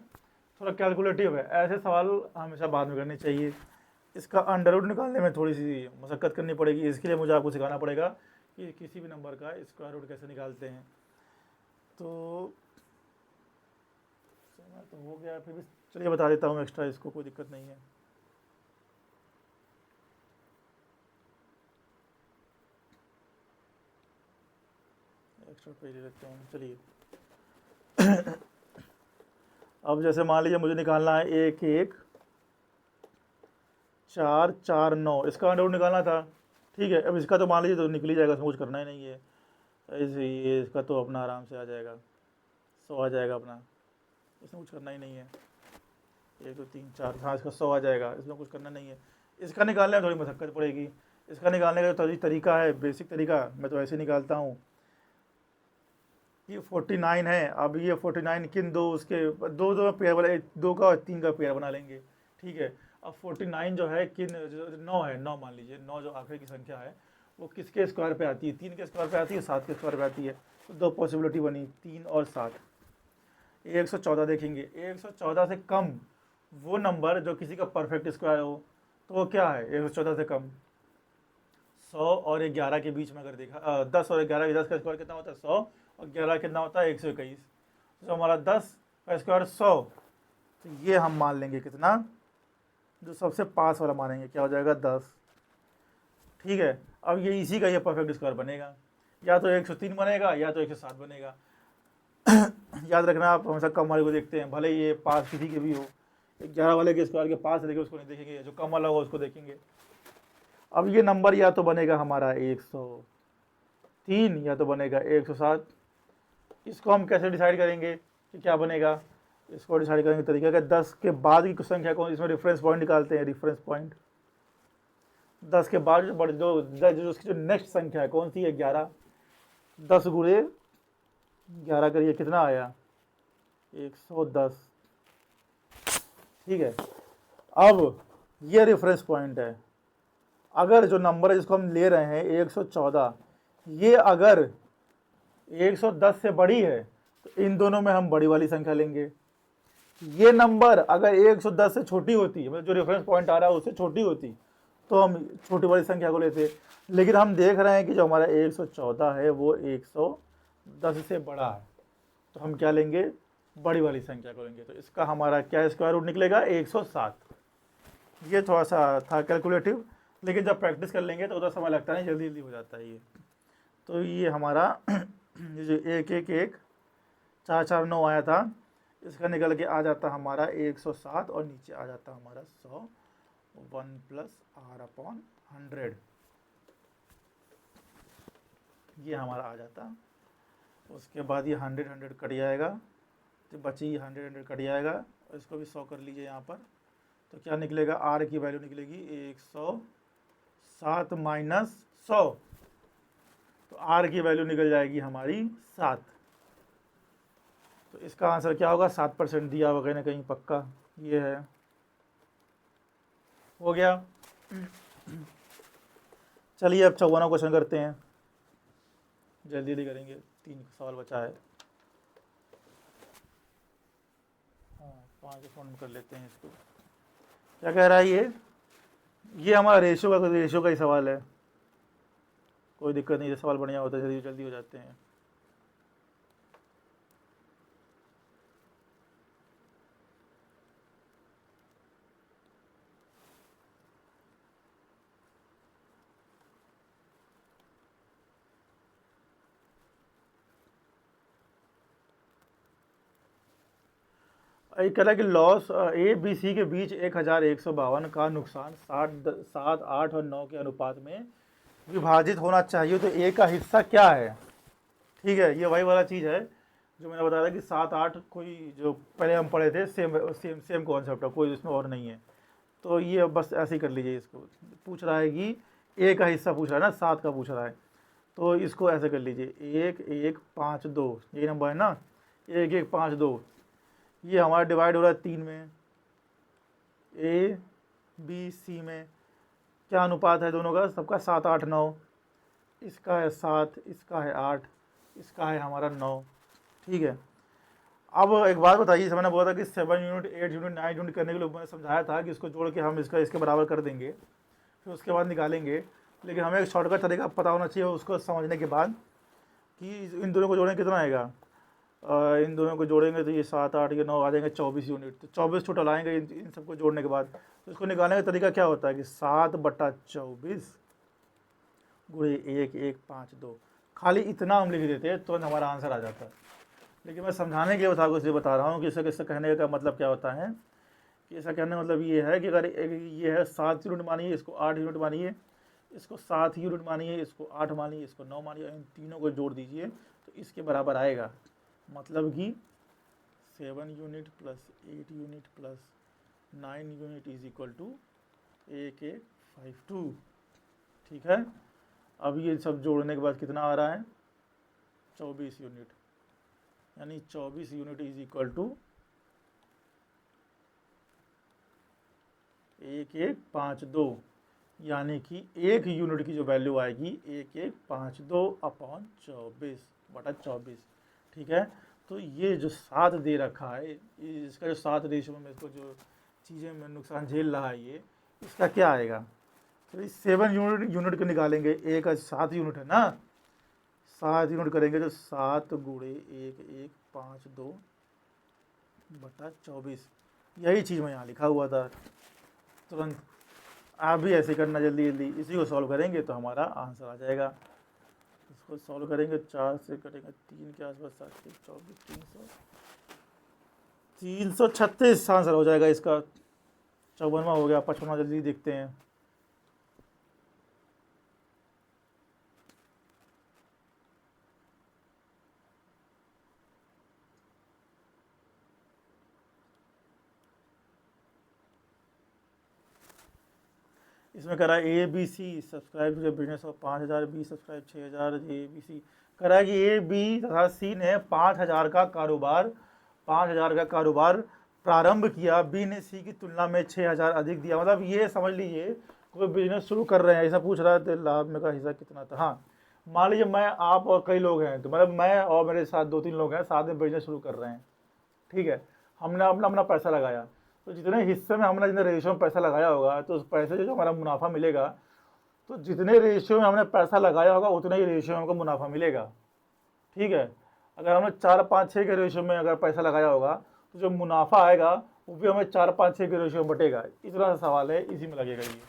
Speaker 1: थोड़ा कैलकुलेटिव है, ऐसे सवाल हमेशा बाद में करने चाहिए। इसका अंडर रूट निकालने में थोड़ी सी मशक्क़त करनी पड़ेगी, इसके लिए मुझे आपको सिखाना पड़ेगा कि किसी भी नंबर का स्क्वायर रूट कैसे निकालते हैं। तो समय तो हो गया, फिर भी चलिए बता देता हूँ एक्स्ट्रा, इसको कोई दिक्कत नहीं है। एक्स्ट्रा पेज ले लेते हैं, चलिए। अब जैसे मान लीजिए मुझे निकालना है 1 1 4 4 9, इसका अंडर रूट निकालना था। ठीक है, अब इसका तो मान लीजिए तो निकल ही जाएगा, इसमें कुछ करना ही नहीं है। ऐसे ये इसका तो अपना आराम से आ जाएगा, 100 आ जाएगा अपना, इसमें कुछ करना ही नहीं है। 1 2 3 4, हाँ इसका 100 आ जाएगा, इसमें कुछ करना नहीं है। इसका निकालने में थोड़ी मशक्क़त पड़ेगी। इसका निकालने का जो तरीका है, बेसिक तरीका, मैं तो ऐसे निकालता हूँ। ये 49 है, अब ये 49 किन दो उसके दो पेयर वाले, 2 का और 3 का पेयर बना लेंगे। ठीक है, अब 49 जो है किन, जो 9 है, 9 मान लीजिए, 9 जो आखिरी की संख्या है वो किसके स्क्वायर पे आती है? 3 के स्क्वायर पे आती है, 7 के स्क्वायर पे आती है। तो 2 पॉसिबिलिटी बनी, 3 और 7। 114 देखेंगे, 114 से कम वो नंबर जो किसी का परफेक्ट स्क्वायर हो, तो वो क्या है 114 से कम? 100 और 11 के बीच में अगर देखा, 10 और 11, 10 का स्क्वायर कितना होता है? 100, और 11 कितना होता है? 121। तो हमारा 10 का स्क्वायर 100, तो ये हम मान लेंगे कितना, जो सबसे पास वाला मानेंगे, क्या हो जाएगा? 10। ठीक है, अब ये इसी का ये परफेक्ट स्क्वायर बनेगा, या तो 103 बनेगा या तो 107 बनेगा। याद रखना, आप हमेशा कम वाले को देखते हैं, भले ये पास किसी के भी हो। 11 वाले के स्क्वायर के पास रहेगा उसको नहीं देखेंगे, जो कम वाला होगा उसको देखेंगे। अब ये नंबर या तो बनेगा हमारा 103 या तो बनेगा 107। इसको हम कैसे डिसाइड करेंगे कि क्या बनेगा? इसको डिसाइड करने का तरीका है, 10 के बाद की संख्या कौन, इसमें रेफरेंस पॉइंट निकालते हैं। रेफरेंस पॉइंट 10 के बाद जो उसकी जो नेक्स्ट संख्या है कौन सी है? 11। 10 गुणे 11 करिए, कितना आया? 110। ठीक है, अब ये रेफरेंस पॉइंट है। अगर जो नंबर है जिसको हम ले रहे हैं 114, ये अगर 110 से बड़ी है तो इन दोनों में हम बड़ी वाली संख्या लेंगे। ये नंबर अगर 110 से छोटी होती, मतलब जो रेफरेंस पॉइंट आ रहा है उससे छोटी होती, तो हम छोटी वाली संख्या को लेते। लेकिन हम देख रहे हैं कि जो हमारा 114 है वो 110 से बड़ा है, तो हम क्या लेंगे? बड़ी वाली संख्या को लेंगे। तो इसका हमारा क्या स्क्वायर रूट निकलेगा? 107। ये थोड़ा सा था कैलकुलेटिव, लेकिन जब प्रैक्टिस कर लेंगे तो उधर समय लगता नहीं, जल्दी जल्दी हो जाता है ये। तो ये हमारा ये जो 1 1 1 4 4 9 आया था, इसका निकल के आ जाता हमारा 107, और नीचे आ जाता हमारा 100, 1 + r/100, ये हमारा आ जाता। उसके बाद ये 100 100 कट जाएगा, तो बची 100 100 कट जाएगा, इसको भी 100 कर लीजिए यहाँ पर। तो क्या निकलेगा? r की वैल्यू निकलेगी 107 माइनस 100, तो r की वैल्यू निकल जाएगी हमारी 7। तो इसका आंसर क्या होगा? 7% दिया होगा कहीं ना कहीं पक्का, ये है। हो गया। चलिए अब 54वां क्वेश्चन करते हैं, जल्दी जल्दी करेंगे, 3 सवाल बचा है। हाँ, 5 में कर लेते हैं इसको। क्या कह रहा है ये हमारा रेशियो का ही सवाल है, कोई दिक्कत नहीं है, सवाल बढ़िया होता है, जल्दी जल्दी हो जाते हैं। ये कह रहा है कि लॉस ए बी सी के बीच 1152 का नुकसान 7 8 और 9 के अनुपात में विभाजित होना चाहिए, तो ए का हिस्सा क्या है? ठीक है, ये वही वाला चीज़ है जो मैंने बताया था कि 7 8 कोई जो पहले हम पढ़े थे, सेम कॉन्सेप्ट है, कोई इसमें और नहीं है। तो ये बस ऐसे ही कर लीजिए। इसको पूछ रहा है कि ए का हिस्सा पूछ रहा है ना, 7 का पूछ रहा है, तो इसको ऐसे कर लीजिए 1 1 5 2, ये नंबर है ना, 1 1 5 2, ये हमारा डिवाइड हो रहा है 3 में, ए बी सी में। क्या अनुपात है दोनों का? सबका 7 8 9, इसका है 7, इसका है 8, इसका है हमारा 9। ठीक है। अब एक बात बताइए, जैसे मैंने बोला था कि 7 यूनिट 8 यूनिट 9 यूनिट करने के लिए मैंने समझाया था कि इसको जोड़ के हम इसका इसके बराबर कर देंगे, फिर उसके बाद निकालेंगे। लेकिन हमें एक शॉर्टकट तरीका पता होना चाहिए उसको समझने के बाद कि इन दोनों को जोड़ें कितना आएगा। इन दोनों को जोड़ेंगे तो ये 7 8 ये 9 आ जाएंगे 24 यूनिट, तो 24 टोटल आएंगे इन सबको जोड़ने के बाद। तो इसको निकालने का तरीका क्या होता है कि 7/24 गुणे 1 1 5 2, खाली इतना हम लिख देते हैं तुरंत हमारा आंसर आ जाता है। लेकिन मैं समझाने के लिए इसलिए बता रहा हूँ कि इससे कहने का मतलब क्या होता है कि ऐसा कहने का मतलब ये है कि अगर ये है 7 यूनिट मानिए, इसको 8 यूनिट मानिए, इसको 7 यूनिट मानिए, इसको 8 मानिए, इसको 9 मानिए, इन तीनों को जोड़ दीजिए तो इसके बराबर आएगा। मतलब कि 7 unit plus 8 unit plus 9 unit is equal to 1152। ठीक है। अब ये सब जोड़ने के बाद कितना आ रहा है? 24 यूनिट, यानी 24 यूनिट इज इक्वल टू 1152, यानी कि 1 यूनिट की जो वैल्यू आएगी 1152/24/24। ठीक है। तो ये जो 7 दे रखा है, इसका जो 7 रेशियो में इसको जो चीज़ें में नुकसान झेल रहा है ये, इसका क्या आएगा? तो इस 7 यूनिट को निकालेंगे, ए का 7 यूनिट है ना, 7 यूनिट करेंगे तो 7 गुणे 1152/24। यही चीज़ मैं यहाँ लिखा हुआ था तुरंत। आप भी ऐसे करना जल्दी जल्दी, इसी को सॉल्व करेंगे तो हमारा आंसर आ जाएगा। इसको सॉल्व करेंगे 4 से करेंगे 3 के आसपास, 7 के 24 336 आंसर हो जाएगा इसका। 54वां हो गया, 55वां जल्दी देखते हैं। इसमें करा A B C subscribe business of 5000, B subscribe 6000, A B C करा कि ए बी तथा सी ने 5000 का कारोबार 5000 का कारोबार प्रारंभ किया, बी ने सी की तुलना में 6000 अधिक दिया। मतलब ये समझ लीजिए कोई बिजनेस शुरू कर रहे हैं, ऐसा पूछ रहा है तो लाभ में का हिस्सा कितना था। हाँ, मान लीजिए मैं आप और कई लोग हैं, तो मतलब मैं और मेरे साथ 2-3 लोग हैं, साथ में बिजनेस शुरू कर रहे हैं। ठीक है। हमने अपना अपना पैसा लगाया, तो जितने हिस्से में हमने जितने रेशियो में पैसा लगाया होगा तो उस पैसे से जो हमारा मुनाफा मिलेगा, तो जितने रेशियो में हमने पैसा लगाया होगा उतने ही रेशियो में हमको मुनाफा मिलेगा। ठीक है। अगर हमने 4 5 6 के रेशियो में अगर पैसा लगाया होगा तो जो मुनाफा आएगा वो भी हमें 4 5 6 के रेशियो में बटेगा। इतना सा सवाल है, इसी में लगेगा ये।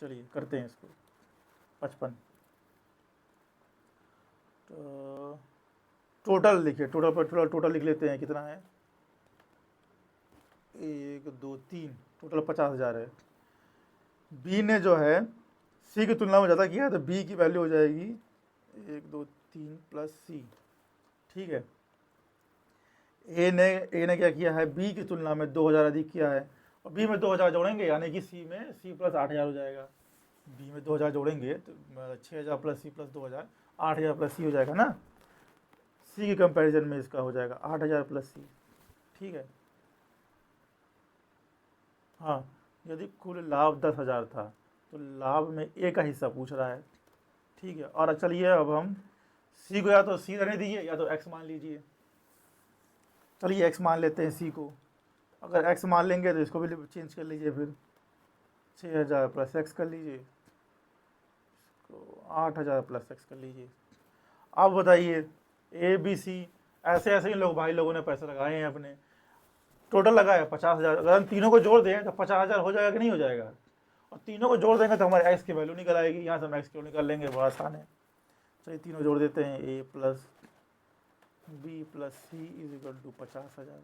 Speaker 1: चलिए करते हैं इसको। 55 तो टोटल लिखिए, टोटल लिख लेते हैं कितना है। 1 2 3 टोटल 50,000 है। बी ने जो है सी की तुलना में ज़्यादा किया है तो बी की वैल्यू हो जाएगी 1 2 3 प्लस सी। ठीक है। ए ने क्या किया है? बी की तुलना में 2000 अधिक किया है, और बी में 2000 जोड़ेंगे यानी कि सी प्लस 8000 हो जाएगा। बी में 2000 जोड़ेंगे तो 6000 प्लस सी प्लस 2000, 8000 प्लस सी हो जाएगा ना। सी के कंपैरिजन में इसका हो जाएगा 8000 प्लस सी। ठीक है। हाँ, यदि कुल लाभ 10,000 था तो लाभ में ए का हिस्सा पूछ रहा है। ठीक है। और चलिए अब हम सी को या तो सी रहने दीजिए या तो एक्स मान लीजिए। चलिए एक्स मान लेते हैं सी को। अगर एक्स मान लेंगे तो इसको भी चेंज कर लीजिए, फिर 6000 प्लस एक्स कर लीजिए, इसको 8000 प्लस एक्स कर लीजिए। अब बताइए ए बी सी ऐसे ऐसे ही भाई लोगों ने पैसे लगाए हैं अपने, टोटल लगाया 50,000। अगर हम तीनों को जोड़ दें तो 50,000 हो जाएगा कि नहीं हो जाएगा? और तीनों को जोड़ देंगे तो हमारे एक्स की वैल्यू निकल आएगी। यहाँ से हम एक्स की वैल्यू निकाल लेंगे, बहुत आसान है। चलिए तीनों जोड़ देते हैं, A plus B plus C is equal to 50,000।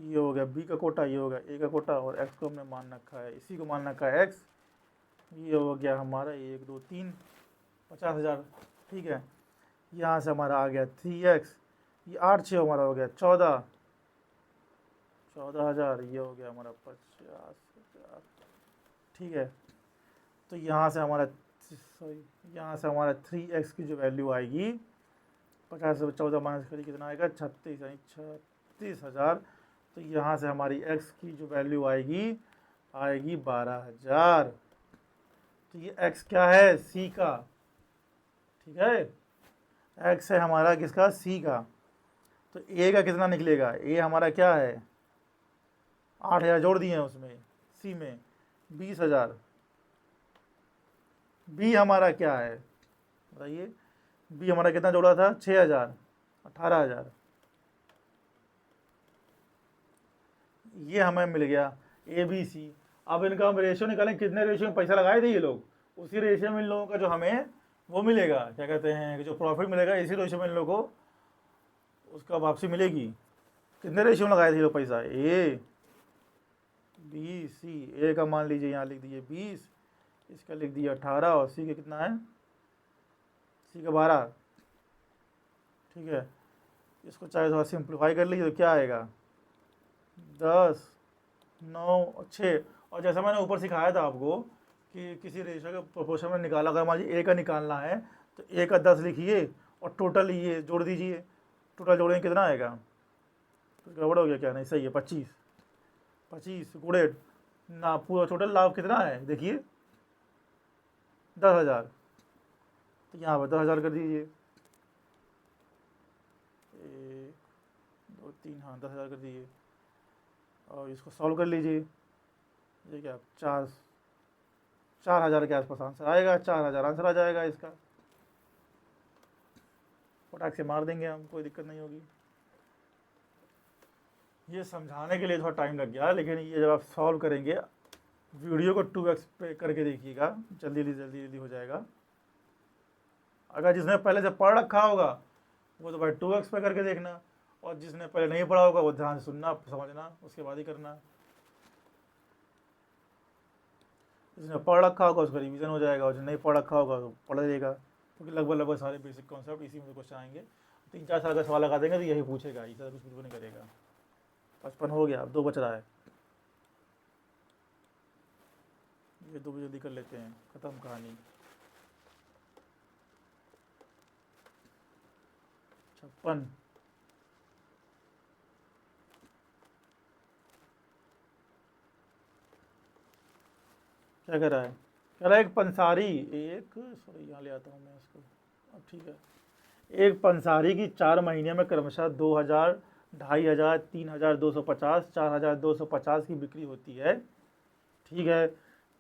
Speaker 1: ये हो गया बी का कोटा, ये हो गया ए का कोटा, और एक्स को हमने मान रखा है, इसी को मान रखा है एक्स। ये हो गया हमारा 1 2 3 50,000। ठीक है, यहाँ से हमारा आ गया 3x, ये 8 6 हमारा हो गया 14,000। ये हो गया हमारा 50,000। ठीक है, तो यहाँ से हमारा यहाँ से हमारा 3x की जो वैल्यू आएगी 50 से 14 माइनस करिए कितना आएगा 36, यानी 36,000। तो यहाँ से हमारी x की जो वैल्यू आएगी 12,000। तो ये x क्या है, c का। ठीक है, x है हमारा किसका, c का। तो a का कितना निकलेगा, a हमारा क्या है 8,000 जोड़ दिए हैं उसमें, c में 20,000। b हमारा क्या है बताइए, b हमारा कितना जोड़ा था 6,000, 18,000। ये हमें मिल गया ए बी सी। अब इनका हम रेशियो निकालें, कितने रेशियो में पैसा लगाए थे ये लोग, उसी रेशियो में इन लोगों का जो हमें वो मिलेगा, क्या कहते हैं कि जो प्रॉफिट मिलेगा, इसी रेशियो में इन लोगों को उसका वापसी मिलेगी। कितने रेशियो में लगाए थे ये लोग पैसा, ए बी सी। ए का मान लीजिए यहाँ लिख दीजिए 20, इसका लिख दिया 18, और सी का कितना है, सी का 12। ठीक है, इसको चाहे थोड़ा सिंप्लीफाई कर लीजिए तो क्या आएगा 10 9 और 6। और जैसा मैंने ऊपर सिखाया था आपको कि किसी रेशियो का प्रोपोर्शन में निकाला, अगर मान लीजिए ए का निकालना है तो ए का 10 लिखिए और टोटल ये जोड़ दीजिए, टोटल जोड़ेंगे कितना आएगा, तो गड़बड़ हो गया क्या, नहीं सही है 25। 25 गुड़े ना, पूरा टोटल लाभ कितना है देखिए 10,000। तो यहाँ पर 10,000 कर दीजिए, 1 2 3, हाँ 10,000 कर दीजिए, और इसको सॉल्व कर लीजिए। ये क्या 4,000 के आसपास आंसर आएगा, 4,000 आंसर आ जाएगा इसका। फटाक से मार देंगे हम, कोई दिक्कत नहीं होगी। ये समझाने के लिए थोड़ा टाइम लग गया, लेकिन ये जब आप सॉल्व करेंगे, वीडियो को 2x पे करके देखिएगा, जल्दी जल्दी हो जाएगा। अगर जिसने पहले से पढ़ रखा होगा वो तो भाई 2x पे करके देखना, और जिसने पहले नहीं पढ़ा होगा वो ध्यान से सुनना समझना, उसके बाद ही करना। जिसने पढ़ रखा होगा उसका रिवीजन हो जाएगा, और जिसने नहीं पढ़ रखा होगा तो पढ़ लेगा, क्योंकि लगभग सारे बेसिक कॉन्सेप्ट इसी में क्वेश्चन आएंगे। 3-4 साल का सवाल लगा देंगे तो यही पूछेगा, इससे कुछ भी नहीं करेगा। 55 हो गया, अब 2 बच रहा है, ये 2 भी जल्दी कर लेते हैं, खत्म कहानी। 56 क्या कर रहा है, कह रहा है एक पंसारी, सॉरी यहाँ ले आता हूँ मैं इसको, अब ठीक है। एक पंसारी की 4 महीने में क्रमशः 2,000, 2,500, 3,250, 4,250 की बिक्री होती है। ठीक है,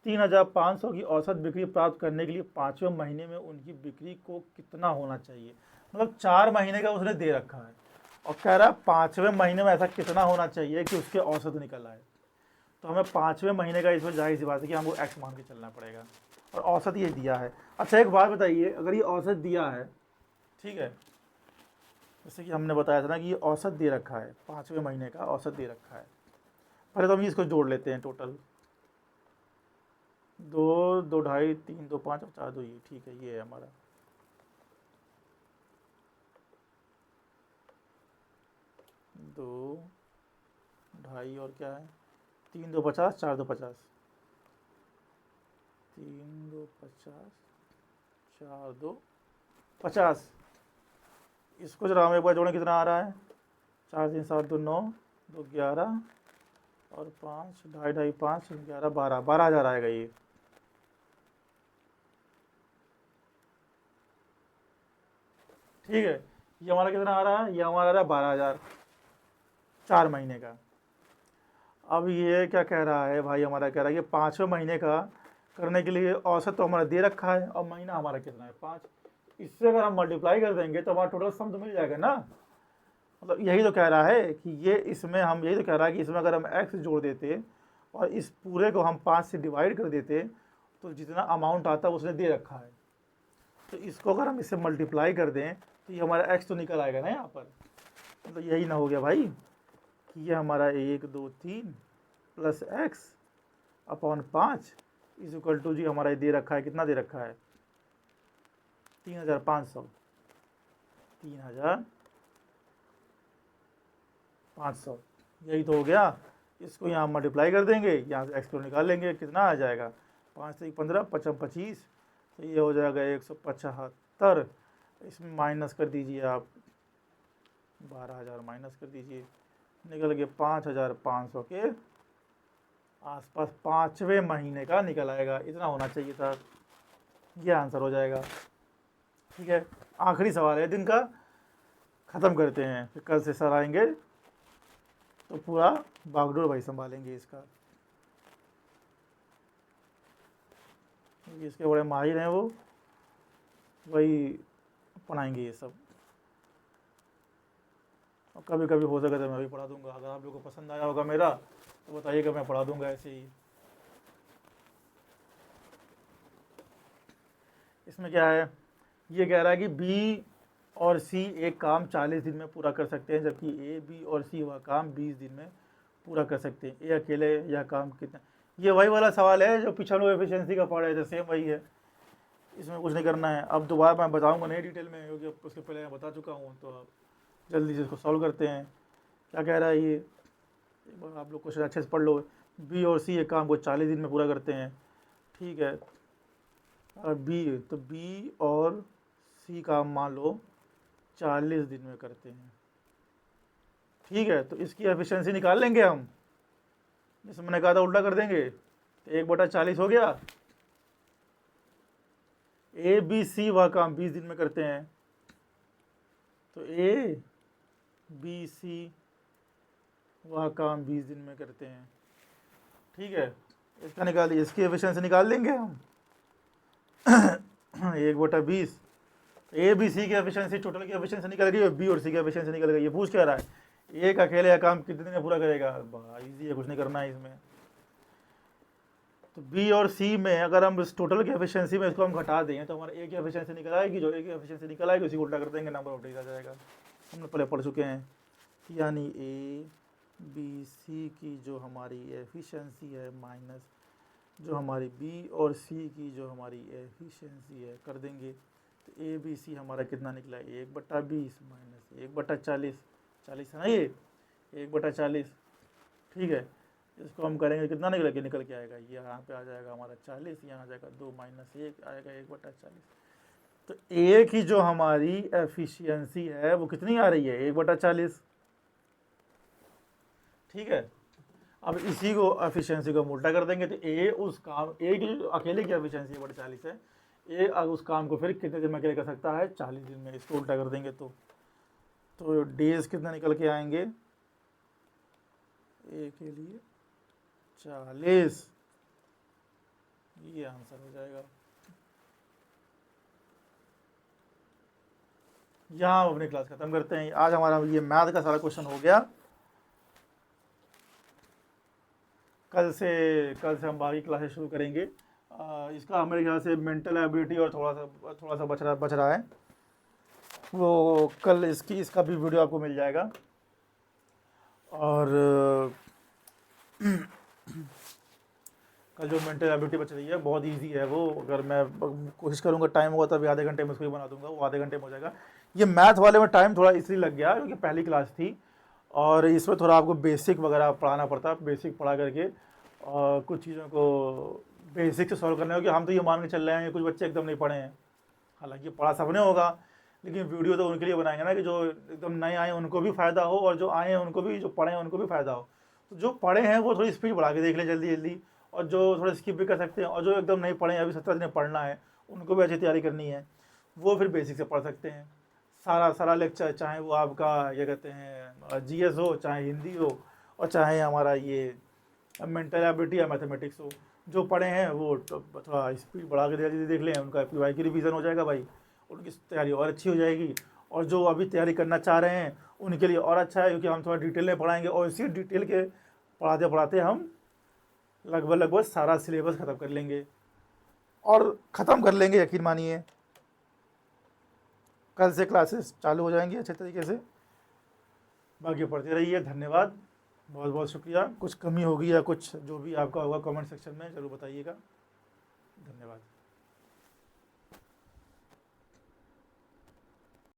Speaker 1: 3,500 की औसत बिक्री प्राप्त करने के लिए 5वें महीने में उनकी बिक्री को कितना होना चाहिए। मतलब 4 महीने का उसने दे रखा है और कह रहा है 5वें महीने में ऐसा कितना होना चाहिए कि उसके औसत निकल आए। तो हमें 5वें महीने का इसमें जाहिर सी बात है कि हमको एक्स मान के चलना पड़ेगा, और औसत ये दिया है। अच्छा एक बात बताइए, अगर ये औसत दिया है, ठीक है, जैसे कि हमने बताया था ना कि ये औसत दे रखा है, 5वें महीने का औसत दे रखा है। पहले तो हम इसको जोड़ लेते हैं, टोटल 2 2 2.5 3 2 5 और 4 2, ये ठीक है, ये है हमारा। दो 2.5 और क्या है 3 2 50, 4 2 50, 3 2 50, 4 2 50। इसको जरा हम एक बार जोड़ें, कितना आ रहा है 4 3 7 2 9 2 11 और 5 2.5 2.5 5 11 12, 12,000 आएगा ये। ठीक है, ये हमारा कितना आ रहा है, ये हमारा आ रहा है 12,000 4 महीने का। अब ये क्या कह रहा है भाई, हमारा कह रहा है कि 5वें महीने का करने के लिए औसत तो हमारा दे रखा है, और महीना हमारा कितना है 5। इससे अगर हम मल्टीप्लाई कर देंगे तो हमारा टोटल सम तो मिल जाएगा ना। मतलब यही तो कह रहा है कि ये इसमें हम यही तो कह रहा है कि इसमें अगर हम x जोड़ देते और इस पूरे को हम 5 से डिवाइड कर देते तो जितना अमाउंट आता है उसने दे रखा है, तो इसको अगर हम इससे मल्टीप्लाई कर दें तो ये हमारा x तो निकल आएगा ना यहाँ पर। मतलब यही ना हो गया भाई कि ये हमारा 1 2 3 plus X upon 5 is equal to G हमारा दे रखा है, कितना दे रखा है 3500, 3500 यही तो हो गया। इसको यहाँ मल्टीप्लाई कर देंगे, यहाँ से एक्स को निकाल लेंगे, कितना आ जाएगा 5 से 15 55 25, तो ये हो जाएगा 175। इसमें माइनस कर दीजिए आप 12,000 माइनस कर दीजिए, निकल के 5,500 के आसपास 5वें महीने का निकल आएगा। इतना होना चाहिए था, ये आंसर हो जाएगा। ठीक है, आखिरी सवाल है दिन का, ख़त्म करते हैं, फिर कल से सर आएंगे तो पूरा बागडोर भाई संभालेंगे इसका। इसके बड़े माहिर हैं वो, वही पढ़ाएंगे ये सब। और कभी कभी हो सके तो मैं भी पढ़ा दूंगा, अगर आप लोगों को पसंद आया होगा मेरा तो बताइएगा, मैं पढ़ा दूंगा ऐसे ही। इसमें क्या है, ये कह रहा है कि बी और सी एक काम 40 दिन में पूरा कर सकते हैं, जबकि ए बी और सी वह काम 20 दिन में पूरा कर सकते हैं। ए अकेले यह काम कितना, ये वही वाला सवाल है जो पिछले लोग एफिशिएंसी का पढ़े थे, सेम वही है, इसमें कुछ नहीं करना है। अब दोबारा मैं बताऊंगा नहीं डिटेल में, क्योंकि उसके पहले मैं बता चुका हूँ, तो अब जल्दी से इसको सॉल्व करते हैं। क्या कह रहा है ये, एक बार आप लोग क्वेश्चन अच्छे से पढ़ लो। बी और सी एक काम को 40 दिन में पूरा करते हैं, ठीक है, और बी, तो बी और सी काम मान लो 40 दिन में करते हैं, ठीक है, तो इसकी एफिशिएंसी निकाल लेंगे हम। जैसे मैंने कहा था उल्टा कर देंगे, तो 1/40 हो गया। ए बी सी वह काम 20 दिन में करते हैं, तो ए बी सी वह काम 20 दिन में करते हैं, ठीक है, इसका निकाल, इसकी एफिशिएंसी निकाल लेंगे हम 1/20। ए बी सी की एफिशिएंसी, टोटल की एफिशिएंसी निकल गई, बी और सी की एफिशिएंसी निकल गई। ये पूछ क्या रहा है, एक अकेले यह काम कितने दिन में पूरा करेगा, इजी है, कुछ नहीं करना है इसमें। तो बी और सी में अगर हम इस टोटल की एफिशिएंसी में इसको हम घटा दें तो हमारा ए की एफिशिएंसी निकल आएगी, जो ए की एफिशिएंसी निकल आएगी उसी को उल्टा कर देंगे, नंबर ऑफ डेज आ जाएगा। हमने पहले पढ़ चुके हैं, यानी ए बी सी की जो हमारी एफिशिएंसी है माइनस जो हमारी बी और सी की जो हमारी एफिशिएंसी है कर देंगे, तो ए बी सी हमारा कितना निकला है 1/20 माइनस 1/40, 40 है ना ये 1/40, ठीक है, इसको हम करेंगे कितना निकल के आएगा, ये यहाँ पे आ जाएगा हमारा 40, यहाँ आ जाएगा 2 माइनस 1 आएगा 1/40। तो ए की जो हमारी एफिशिएंसी है वो कितनी आ रही है 1/40, ठीक है। अब इसी को एफिशिएंसी को हम उल्टा कर देंगे, तो ए उस काम, ए की जो अकेले की एफिशिएंसी 1/40 है, ए उस काम को फिर कितने दिन में अकेले कर सकता है 40 दिन में, इसको उल्टा कर देंगे तो डेज कितना निकल के आएंगे ए के लिए 40, ये आंसर हो जाएगा। यहाँ हम अपनी क्लास खत्म करते हैं। आज हमारा ये मैथ का सारा क्वेश्चन हो गया। कल से हम बाकी क्लासेस शुरू करेंगे। इसका मेरे ख्याल से मेंटल एबिलिटी और थोड़ा सा बच रहा है, वो कल इसका भी वीडियो आपको मिल जाएगा। और कल जो मेंटल एबिलिटी बच रही है बहुत इजी है वो, अगर मैं कोशिश करूँगा टाइम होगा तभी आधे घंटे में उसको ही बना दूंगा, वो आधे घंटे में हो जाएगा। ये मैथ वाले में टाइम थोड़ा इसलिए लग गया क्योंकि पहली क्लास थी और इसमें थोड़ा आपको बेसिक वगैरह पढ़ाना पड़ता, बेसिक पढ़ा करके और कुछ चीज़ों को बेसिक से सॉल्व करने होगी। हम तो ये मान के चल रहे हैं कुछ बच्चे एकदम नहीं पढ़े हैं, हालांकि पढ़ा सबने होगा, लेकिन वीडियो तो उनके लिए बनाएंगे ना कि जो एकदम नए आए उनको भी फ़ायदा हो और जो आए हैं उनको भी, जो पढ़े हैं उनको भी फ़ायदा हो। तो जो पढ़े हैं वो थोड़ी स्पीड बढ़ा के देख लें जल्दी जल्दी, और जो थोड़ा स्किप भी कर सकते हैं, और जो एकदम नहीं पढ़े हैं, अभी 17 दिन पढ़ना है, उनको भी अच्छी तैयारी करनी है, वो फिर बेसिक से पढ़ सकते हैं। सारा लेक्चर, चाहे वो आपका ये कहते हैं जीएस हो, चाहे हिंदी हो, और चाहे हमारा ये मेंटल एबिलिटी या मैथमेटिक्स हो, जो पढ़े हैं वो थोड़ा स्पीड बढ़ा के देख लें, उनका पीवाई की रिवीजन हो जाएगा भाई, उनकी तैयारी और अच्छी हो जाएगी। और जो अभी तैयारी करना चाह रहे हैं उनके लिए और अच्छा है, क्योंकि हम थोड़ा डिटेल में पढ़ाएंगे और इसी डिटेल के पढ़ाते पढ़ाते हम लगभग सारा सिलेबस ख़त्म कर लेंगे, और ख़त्म कर लेंगे, यकीन मानिए। कल से क्लासेस चालू हो जाएंगी अच्छे तरीके से। बाकी पढ़ते रहिए, धन्यवाद। बहुत बहुत शुक्रिया। कुछ कमी होगी या कुछ जो भी आपका होगा कमेंट सेक्शन में ज़रूर बताइएगा। धन्यवाद।